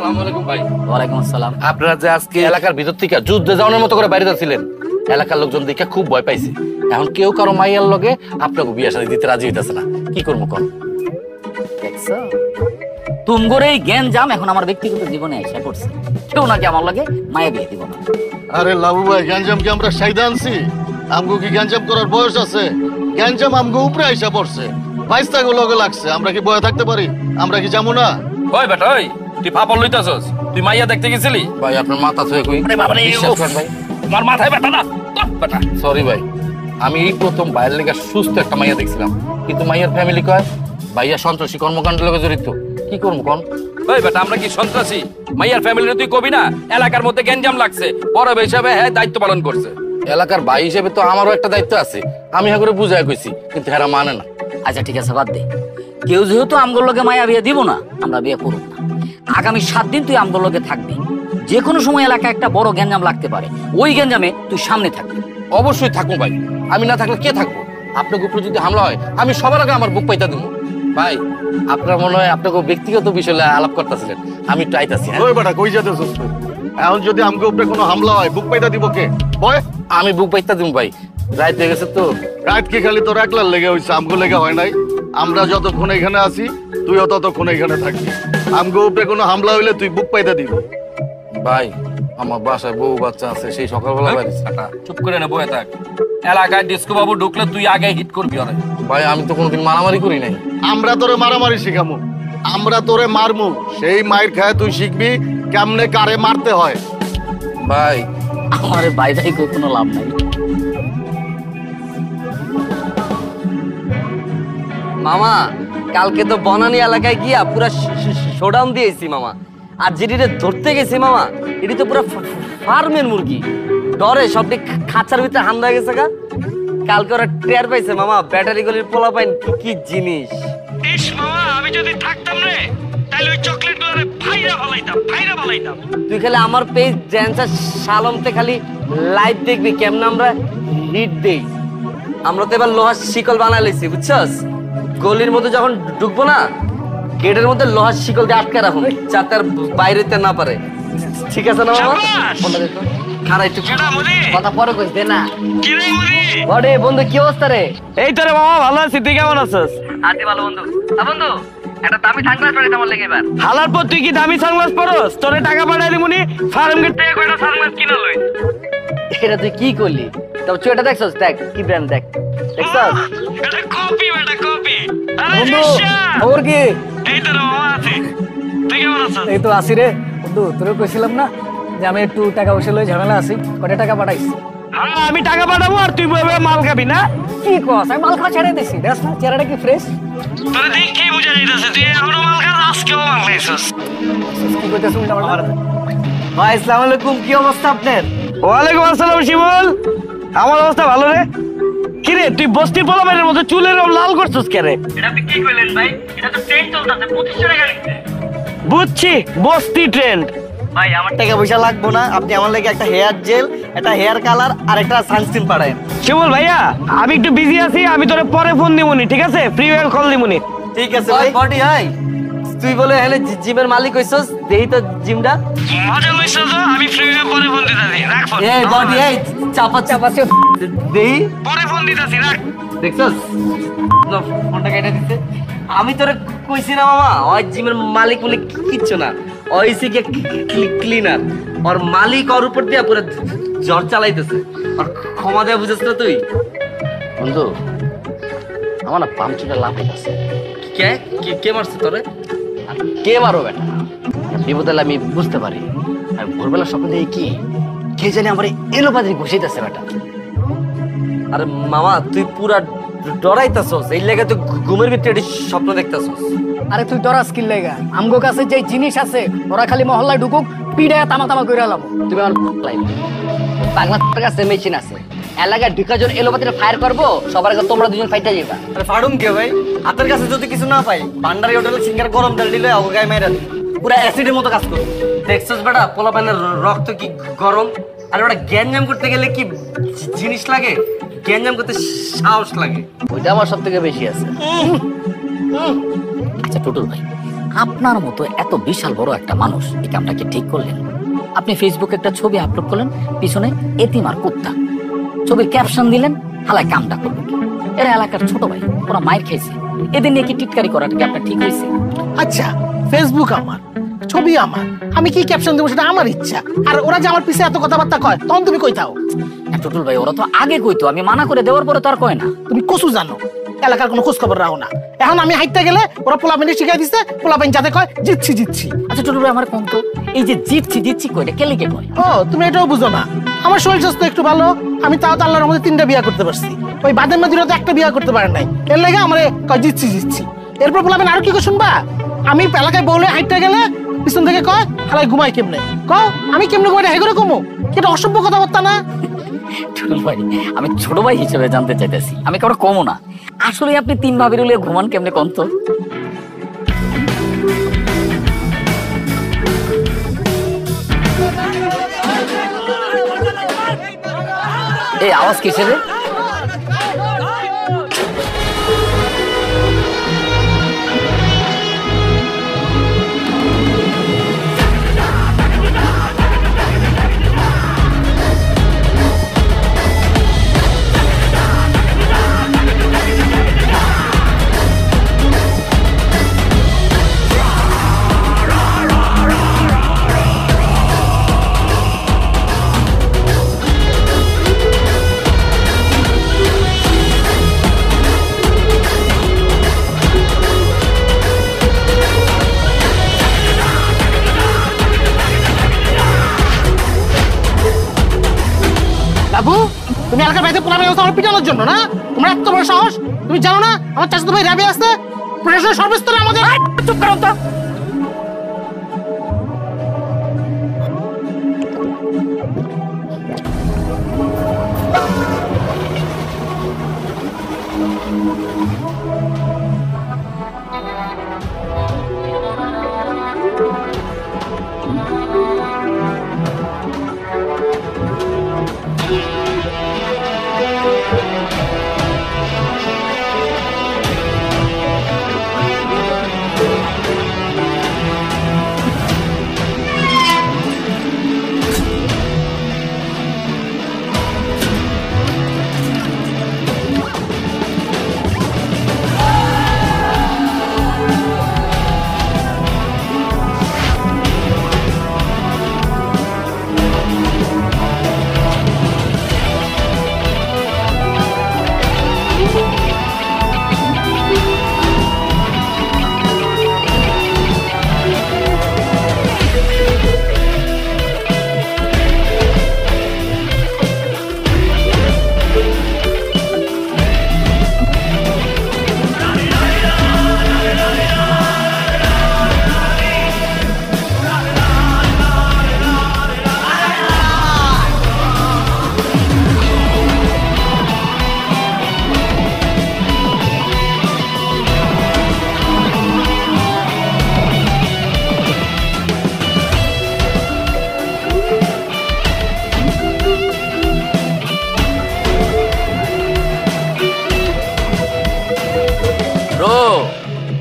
ওয়ালাইকুম আসসালাম। আপনারা যে আজকে এলাকার ভিতর থেকে যুদ্ধে যাওয়ার মতো করে বাইরে যাচ্ছিলেন, এলাকার লোকজন দেখে খুব ভয় পাইছে। এখন কেউ কারো মাইয়ার লগে আপনাকে বিয়ে শাদী দিতে রাজি হইতেছে না, কি করবো কোন? দেখছো তুমগোর এই জ্ঞান জাম এখন আমার ব্যক্তিগত জীবনে এসে পড়ছে। কেউ নাকি আমার লগে মায়া বিয়ে দিব না। আরে লাবু ভাই গ্যাঞ্জাম কি আমরা সাইদা আনছি? আমগো কি গ্যাঞ্জাম করার বয়স আছে? গ্যাঞ্জাম আমগো উপরে আইসা পড়ছে, বাইশটাকে লগে লাগছে। আমরা কি বয়ে থাকতে পারি? আমরা কি যাবো না? ওই বেটা ওই তুই পাপড় লইতাছস? তুই মাইয়া দেখতে গেছিলি? ভাই আপনার মাথা ছুঁয়ে কই? আরে বাবা রে, বিশ্বাস করেন ভাই, আমার মাথায় ব্যথা না তোর বেটা। সরি ভাই, আমি এই প্রথম বাইরের লেগে সুস্থ একটা মাইয়া দেখছিলাম, কিন্তু মাইয়ার ফ্যামিলি কয় ভাইয়া সন্ত্রাসী কর্মকাণ্ডের লগে জড়িত। কি করবো কোন? ওই বেটা আমরা কি সন্ত্রাসী? মাইয়ার ফ্যামিলির তুই কবি না এলাকার মধ্যে গ্যাঞ্জাম লাগছে, বড় হিসাবে হ্যাঁ দায়িত্ব পালন করছে। এলাকার ভাই হিসেবে তো আমারও একটা দায়িত্ব আছে, আমি হ্যাঁ করে বুঝাই কইছি, কিন্তু হেরা মানে না। আচ্ছা ঠিক আছে বাদ দে, কেউ যেহেতু আমগোর লগে মায়া বিয়ে দিব না, আমরা বিয়ে করব না। আগামী 7 দিন তুই আমগোর লগে থাকবি। যে কোনো সময় এলাকায় একটা বড় গ্যাঞ্জাম লাগতে পারে, ওই গ্যাঞ্জামে তুই সামনে থাকবি। অবশ্যই থাকবো ভাই, আমি না থাকলে কে থাকবো? আপনার উপরে যদি হামলা হয় আমি সবার আগে আমার বুক পাইতা দেবো। ভাই আপনার মনে হয় আপনাকে ব্যক্তিগত বিষয়ে আলাপ করতেছিলেন, আমি একটু আইতাছি। ওই বেটা কই যেতেছস তুই? এখন যদি আমগো উপরে কোনো হামলা হয় বুক পাইতা দিব কে? বয় আমি বুক পাইতা দিব ভাই, রাত হয়ে গেছে তো। রাত কি খালি তোর একলার লেগে হইছে? আমগো লেগে হয় নাই? আমরা যতক্ষণ এখানে আছি তুইও ততক্ষণ এখানে থাকবি। আমগো উপরে কোনো হামলা হইলে তুই বুক পাইতা দিবি। ভাই আমার বাসায় বউ বাচ্চা আছে, সেই সকালবেলা বাইরেছি। চুপ করে না বয়ে থাক, এলাকায় ডিস্কো বাবু ঢুকলে তুই আগে হিট করবি। অনেক ভাই আমি তো কোনোদিন মারামারি করি নাই। আমরা তোরে মারামারি শিখামু, আমরা তোরে মারমু, সেই মাইর খায় তুই শিখবি কেমনে কারে মারতে হয়। ভাই আমার বাইরে কোনো লাভ নাই। মামা কালকে তো বনানী এলাকায় গিয়া পুরা শোডাউন দিয়েছি মামা। আর যেটিরে ধরতে গেছি মামা, এটি তো পুরো ফার্মের মুরগি, ডরে সবটি খাঁচার ভিতরে হামলা হয়ে গেছে। কালকে ওরা টের পাইছে মামা, ব্যাটারি গলির পোলা পাইন কি জিনিস। মামা আমি যদি থাকতাম রে তাহলে ওই চকলেট গুলো ফাইরা ফালাইতাম। তুই খালি আমার পেজ ড্যান্সার শালমতে খালি লাইভ দেখবি কেমন আমরা হিট দেই। আমরা তো এবার লোহার শিকল বানাই লইছি বুঝছস। গলির মধ্যে যখন ঢুকবো না, গেটের মধ্যে লোহার শিকল দিয়ে আটকে রাখুন, যাতে আর বাইরে না পারে। ঠিক আছে না মামা? খারাপ একটু কথা পরে কইস দে না। বড়ে বন্ধু কি অবস্থা রে? এই তো রে মামা, ভালো আছি, তুই কেমন আছিস? আছি ভালো বন্ধু। বন্ধু একটা দামি সানগ্লাস পরে আমার লেগে এবার। হালার পর তুই কি দামি সানগ্লাস পরস? তোরে টাকা পাঠাই দিমুনি, ফার্ম গেট থেকে কয়টা সানগ্লাস কিনা লই। এটা তুই কি করলি? তবে চুয়েটা দেখছস? দেখ কি ব্র্যান্ড, দেখ দেখছস? এটা কপি বেটা কপি। বন্ধু খবর কি? এই তো রে মামা আছি, তুই কেমন আছিস? এই তো আসি রে বন্ধু। তোরে কইছিলাম না যে আমি একটু টাকা পয়সা লই ঝামেলা আছি, কত টাকা পাঠাইছি? হ্যাঁ আমি টাকা পাঠাবো আর তুই মাল খাবি না? কি কস? আমি মাল খাওয়া ছেড়ে দিছি, দেখ না চেহারাটা কি ফ্রেশ। তোরে দেখ কি বুঝা যাইতাছে তুই এখনো মাল খাস, আজকেও মাল খাইছস। কি কইতাছ উল্টা পাল্টা? ভাই আসসালামু আলাইকুম, কি অবস্থা আপনার? ওয়ালাইকুম আসসালাম শিমুল, আমার অবস্থা ভালো রে। কি রে তুই বস্তির পোলাপানের মতো চুলের লাল করছিস কে রে? এটা আপনি কি কইলেন ভাই? এটা তো ট্রেন্ড চলতেছে, 2500 টাকা নিচ্ছে। বুঝছি, বস্তি ট্রেন্ড। ভাই আমার টাকা পয়সা লাগবো না, আপনি আমার লাগি একটা হেয়ার জেল, একটা হেয়ার কালার আর একটা সানস্ক্রিন পাঠায়েন। শিমুল ভাইয়া আমি একটু বিজি আছি, আমি তোরে পরে ফোন দিমুনি, ঠিক আছে? ফ্রি ওয়েল কল দিমুনি। ঠিক আছে ভাই। বডি হাই তুই বলে হেলে জিমের মালিক হইছস, দেই তো জিমটা মজা লইছস তো, আমি ফ্রি ওয়ে পরে ফোন দিতাছি, রাখ ফোন। এই বডি এই চাপা দেই পরে ফোন দিতাছি, রাখ। দেখছস না ফোনটা কেটে দিতে। আমি তোরে কইছি না মামা, ওই জিমের মালিক বলে কিচ্ছু না, ওই সি কে ক্লিনার। আর মালিক ওর উপর দিয়া পুরো জ্বর চালাইতেছে, আর ক্ষমা দেয়া বুঝছস না তুই? বন্ধু আমার না পামচুটা লাভ হইতাছে। কে কে মারছে তোরে? কে মারো বেটা? বিপদ হলে আমি বুঝতে পারি। আর ভোরবেলা স্বপ্ন দেখি কি কে জানি আমার এলোপাতি ঘুষাইতেছে বেটা। আরে মামা তুই পুরা ডরাইতাছস, এই লেগে তুই ঘুমের ভিতরে এটি স্বপ্ন দেখতাছস। আরে তুই ডরাস কি লাগা? আমগো কাছে যে জিনিস আছে ওরা খালি মহল্লায় ঢুকুক পিড়ায় তামা তামা কইরা লাম। তুমি আমার পাগলার কাছে মেশিন আছে, এলাকায় ঢুকার এলোপাতিটা ফায়ার করবো, সবার আগে তোমরা দুজন ফাইটা যাবা। আরে ফাড়ুম কে ভাই? হাতের কাছে যদি কিছু না পাই ভান্ডারি হোটেলে সিঙ্গার গরম তেল দিলে ওকে গায়ে মেরে দিই, পুরো অ্যাসিডের মতো কাজ করবে। দেখছস বেটা পোলাপানের রক্ত কি গরম, আর ওটা গ্যাঞ্জাম করতে গেলে কি জিনিস লাগে, গ্যাঞ্জাম করতে সাহস লাগে। ওইটা আমার সব থেকে বেশি আছে। আচ্ছা টুটুল ভাই, আপনার মতো এত বিশাল বড় একটা মানুষ এই কামটা কি ঠিক করলেন? আপনি ফেসবুকে একটা ছবি আপলোড করলেন, পিছনে এতিম আর কুত্তা, ছবির ক্যাপশন দিলেন, হালায় কামটা করবেন। এরা এলাকার ছোট ভাই, ওরা মায়ের খাইছে, এদের নিয়ে কি টিটকারি করাটা কি আপনার ঠিক হয়েছে? আচ্ছা ফেসবুক আমার, ছবি আমার, আমি কি ক্যাপশন দেবো সেটা আমার ইচ্ছা। আর ওরা যে আমার পিছে এত কথাবার্তা কয় তখন তুমি কই থাও? টুটুল ভাই ওরা তো আগে কইতো, আমি মানা করে দেওয়ার পরে তো আর কয় না। তুমি কসু জানো, এলাকার কোনো খোঁজ খবর রাখো না। এখন আমি হাইটটা গেলে ওরা পোলাপানি শিখাই দিচ্ছে, পোলাপানি যাতে কয় জিতছি জিতছি। আচ্ছা টুটুল ভাই আমার কোন তো এই যে জিতছি জিতছি কয়টা কে লিখে কয়? ও তুমি এটাও বুঝো না, আমার শরীর স্বাস্থ্য একটু ভালো, আমি তাও তো আল্লাহর মধ্যে 3টা বিয়া করতে পারছি। ওই বাদের মধ্যে তো একটা বিয়া করতে পারেন নাই, এর লাগে আমার কয় জিতছি জিতছি। এরপর পোলাপানি আরো কি কয় শুনবা, আমি এলাকায় বলে হাইটটা গেলে পিছন থেকে কয় হালাই ঘুমাই কেমনে, কও আমি কেমনে ঘুমাই হেগরে কমো, এটা অসভ্য কথাবার্তা না? টুটুল ভাই আমি ছোট ভাই হিসেবে জানতে চাইতেছি, আমি কারো কমও না। আসলে আপনি 3 ভাবির হলে ঘুমান কেমনে কোন তো? এই আওয়াজ কিসের? বাবু তুমি এলাকার বাইরে পোলাপানি আমার পিটানোর জন্য না? তোমার এত বড় সাহস, তুমি জানো না আমার চাচাতো ভাই রাবি আছে, প্রশাসনের সর্বস্তরে আমাদের। চুপ করো তো।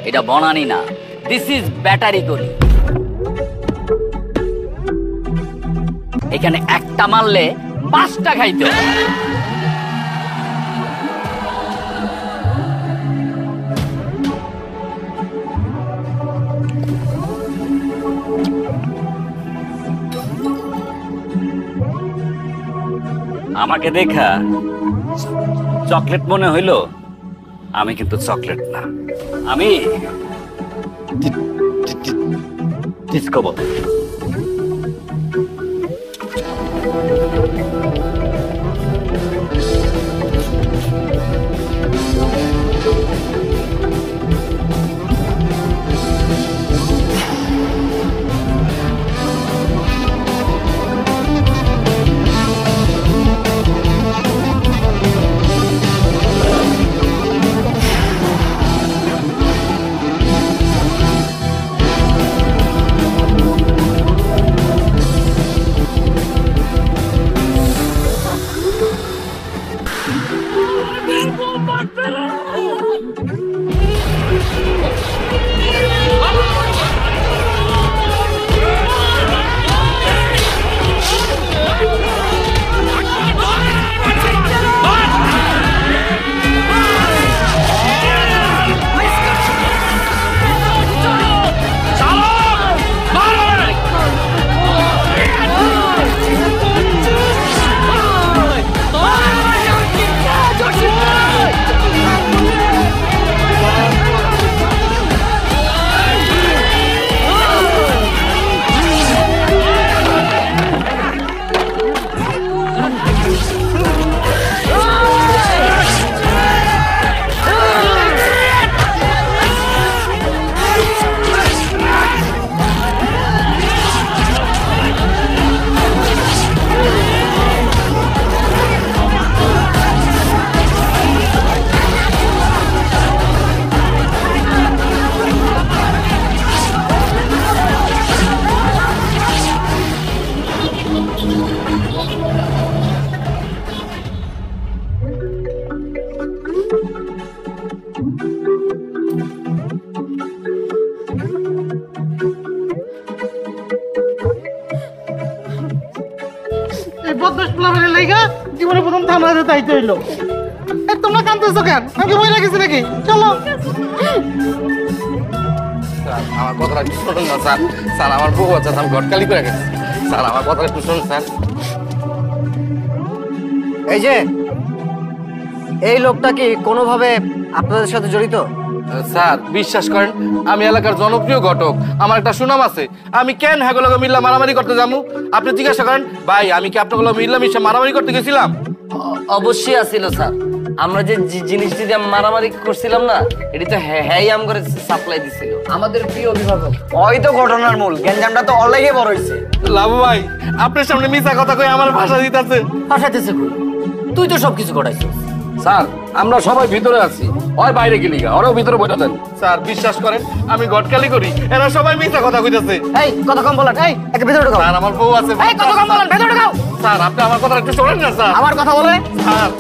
এটা বনানি না, দিস ইজ ব্যাটারি গলি। এখানে একটা মারলে 5টা খাইতে হবে। আমাকে দেখা চকলেট মনে হইলো, আমি কিন্তু চকলেট না, আমি ডিসকভার। পোলাপানের লাইগা জীবনে প্রথম থানা যেতে আইতে হইলো। তোমরা কাঁদতেছো কেন? আমি বই লাগেছি নাকি? চলো। আমার কথাটা একটু শুনুন না স্যার। স্যার আমার বউ আছে, আমি গটকালি করে গেছি। স্যার আমার কথাটা একটু শুনুন স্যার। এই যে এই লোকটা কি কোনোভাবে আপনাদের সাথে জড়িত? স্যার বিশ্বাস করেন আমি এলাকার জনপ্রিয় ঘটক, আমার একটা সুনাম আছে। আমি কেন হ্যাগুলো মিল্লা মারামারি করতে যাবো? আপনি জিজ্ঞাসা করেন ভাই, আমি কি আপনাগুলো মিল্লা মিশে মারামারি করতে গেছিলাম? অবশ্যই আছিল স্যার। আমরা যে জিনিসটি দিয়ে মারামারি করছিলাম না, এটি তো হ্যাঁ আম করে সাপ্লাই দিছিল আমাদের প্রিয় অভিভাবক। ওই তো ঘটনার মূল, গ্যাঞ্জামটা তো অনলাইনে বড় হইছে। লাভু ভাই আপনার সামনে মিছা কথা কই আমার ভাষা দিতেছে। ফাঁসাইতেছে কই? তুই তো সবকিছু ঘটাইছিস। স্যার আমরা সবাই ভিতরে আছি, ওই বাইরে গেলি গা, ওরাও ভিতরে বসে দেন। স্যার বিশ্বাস করেন আমি গটকালি করি, এরা সবাই মিথ্যা কথা কইতাছে। এই কথা কম বলেন, এই একটা ভিতরে ঢোকাও। স্যার আমার বউ আছে। এই কথা কম বলেন, ভিতরে ঢোকাও। স্যার আপনি আমার কথা একটু শোনেন না স্যার। আমার কথা বলে স্যার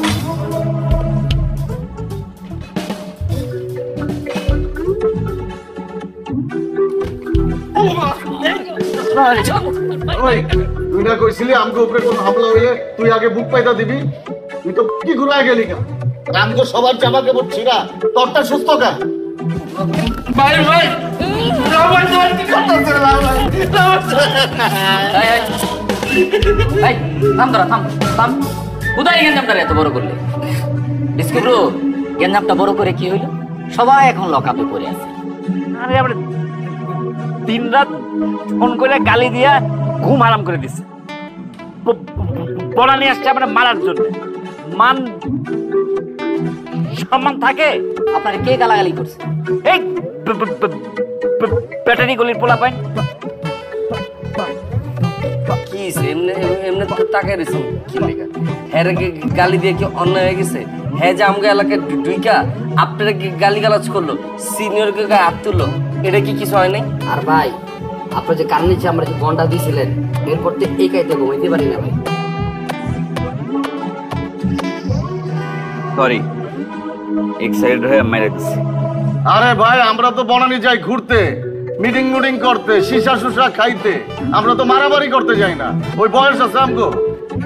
ওই তুই না কইছিলি আমগো উপরে কোন হামলা হইলে তুই আগে বুক পাইতা দিবি? তুই তো কি ঘুরায় গেলি কেন? আমগো সবার জামা কাপড় ছিঁড়া, তোরটা সুস্থ কেন? ভাই ভাই রামাই তোমার কি করতেছে? রামাই এই থাম তোরা, থাম থাম। কোথায় গেঞ্জামটা এত বড় করলে? ডিসকুব্রো গেঞ্জামটা বড় করে কি হইলো? সবাই এখন লকআপে পড়ে আছে। আরে আমরা দিন রাত ফোন করে গালি দিয়া ঘুম আরাম করে দিচ্ছে। বড়া নিয়ে আসছে আমরা মারার জন্য। মান সম্মান থাকে? আপনারা কে গালাগালি করছে? এই ব্যাটারি গলির পোলা পাইন কি এমনি এমনি তাকাই রয়েছে কি লেখা? হ্যাঁ গালি দিয়ে কি অন্যায় হয়ে গেছে? হ্যাঁ যে আমাকে এলাকায় ঢুইকা আপনারা গালি গালাজ করলো, সিনিয়রকে গায়ে হাত তুললো, এটা কি কিছু হয় নাই? আর ভাই আপনার যে কান নিচে আমরা যে বন্ডা দিয়েছিলেন, এরপর তো এই কাইতে ঘুমাইতে পারি না ভাই। সরি এক্সাইটেড হয়ে মেরে দিচ্ছি। আরে ভাই আমরা তো বনানি যাই ঘুরতে, মিটিং মুটিং করতে, শিশা সুসা খাইতে, আমরা তো মারামারি করতে যাই না। ওই বয়স আছে আমগো।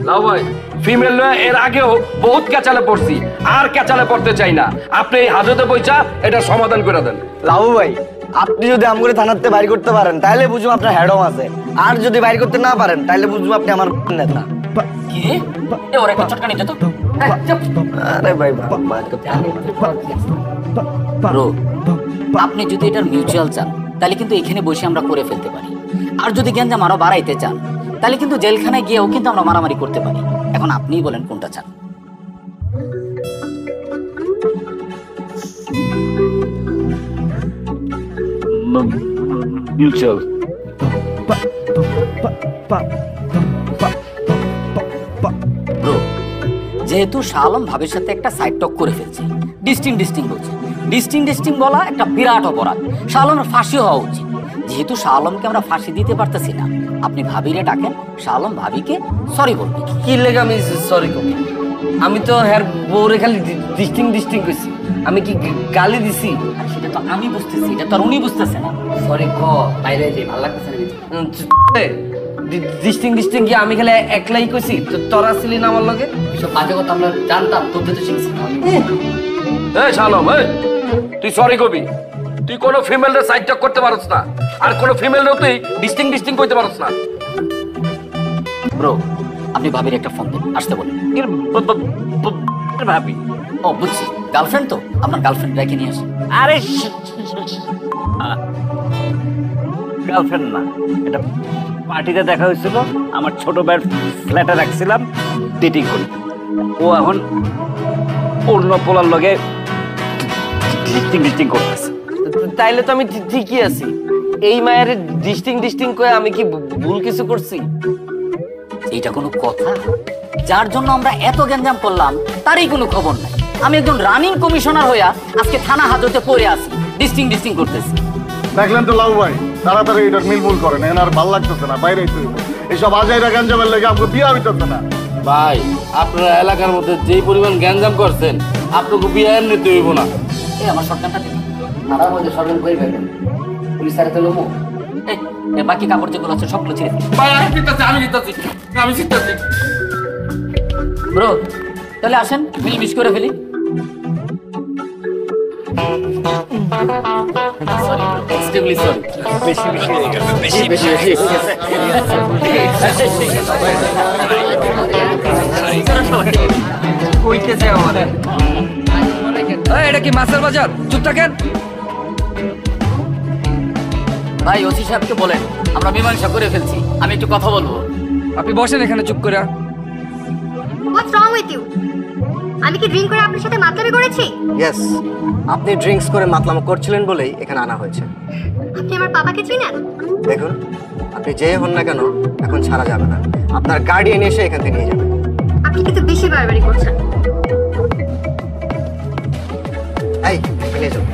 লাউ ভাই ফিমেল এর আগেও বহুত ক্যাচালে পড়ছি, আর ক্যাচালে পড়তে চাই না। আপনি এই হাজতে পয়সা এটা সমাধান করে দেন। লাভু ভাই আপনি যদি আমগুলো থানাতে বাইর করতে পারেন তাহলে বুঝবো আপনার হেডম আছে, আর যদি বাইর করতে না পারেন তাহলে বুঝবো আপনি আমার নেতা। কি এ ওরে একটা চটকানি দে তো। আরে ভাই ব্রো আপনি যদি এটার মিউচুয়াল চান তাহলে কিন্তু এখানে বসে আমরা করে ফেলতে পারি, আর যদি গ্যাঞ্জাম আরো বাড়াইতে চান তাহলে কিন্তু জেলখানায় গিয়েও কিন্তু আমরা মারামারি করতে পারি। এখন আপনিই বলেন কোনটা চান। মিউচুয়াল। ব্রো যেহেতু শাহ আলম ভাবের সাথে একটা সাইড টক করে ফেলছে, ডিস্টিং বলছে, ডিস্টিং বলা একটা বিরাট অপরাধ। শাহ আলমের ফাঁসি হওয়া উচিত। যেহেতু শাহ আলমকে আমরা ফাঁসি দিতে পারতেছি না, আপনি ভাবিরে ডাকেন, শাহ আলম ভাবিকে সরি বলবে। কি লেগে আমি সরি করবো? আমি তো হ্যার বউরে খালি ডিস্টিং করছি, আমি কি গালি দিছি? আর সেটা তো আমি বুঝতেছি, এটা তো আর উনি বুঝতেছে না। সরি ক বাইরে যে ভালো লাগতেছে না। ডিস্টিং কি আমি খালি একলাই কইছি? তোরা ছিলি না আমার লগে? এসব বাজে কথা আমরা জানতাম, তোর তো শিখছি। এই শালম এই তুই সরি কবি? তুই কোনো ফিমেলের সাইড টক করতে পারছ না, আর কোনো ফিমেলেরও তুই ডিস্টিং করতে পারছ না। ব্রো আপনি ভাবির একটা ফোন দেন, আসতে বলেন। ভাবি? ও বুঝছি, গার্লফ্রেন্ড তো, আপনার গার্লফ্রেন্ড রেখে নিয়ে আসেন। আরে গার্লফ্রেন্ড না, এটা পার্টিতে দেখা হয়েছিল, আমার ছোট ভাইয়ের ফ্ল্যাটে রাখছিলাম ডেটিং করি। ও এখন অন্য পোলার লগে ডিস্টিং করতেছে। তাইলে তো আমি ঠিকই আছি। এই মায়ের ডিস্টিং করে আমি কি ভুল কিছু করছি? এইটা কোনো কথা? যার জন্য আমরা এত গ্যাঞ্জাম করলাম তারই কোনো খবর নাই। আমি একজন রানিং কমিশনার হইয়া আজকে থানা হাজতে পড়ে আছি, ডিস্টিং করতেছি। দেখলেন তো লাউ ভাই, তাড়াতাড়ি এটা মিলমুল করেন, এনার ভাল লাগতেছে না, বাইরে এইসব আজাইরা গ্যাঞ্জামের লেগে আমাকে বিয়া হইতেছে না। ভাই আপনারা এলাকার মধ্যে যেই পরিমাণ গ্যাঞ্জাম করছেন, আপনাকে বিয়ে এমনিতে হইব না। এই আমার সরকারটা দিন, আর আমাদের সরকার কই পাইবেন? পুলিশ আর তো লোমো। এই বাকি কাপড় যেগুলো আছে সবগুলো ছেড়ে দিন। ভাই আমি জিততেছি। ব্রো তাহলে আসেন মিশ করে ফেলি। Sorry extremely sorry. কইতেছে আমাদের এটা কি মাছের বাজার? চুপ থাকেন ভাই। ওসি সাহেবকে বলেন আমরা মীমাংসা করে ফেলছি, আমি একটু কথা বলবো। আপনি বসেন এখানে চুপ করে। হোয়াটস রং উইথ ইউ? আমি কি ড্রিঙ্ক করে আপনার সাথে মাতলামি করেছি? ইয়েস, আপনি ড্রিঙ্কস করে মাতলামো করছিলেন বলেই এখানে আনা হয়েছে। আপনি আমার বাবাকে চিনেন? দেখুন, আপনি যে হন না কেন এখন ছাড়া যাবে না, আপনার গার্ডিয়ান এসে এখান থেকে নিয়ে যাবে। আপনি কিন্তু বেশি বাড়াবাড়ি করছেন। এই নিয়ে যাও।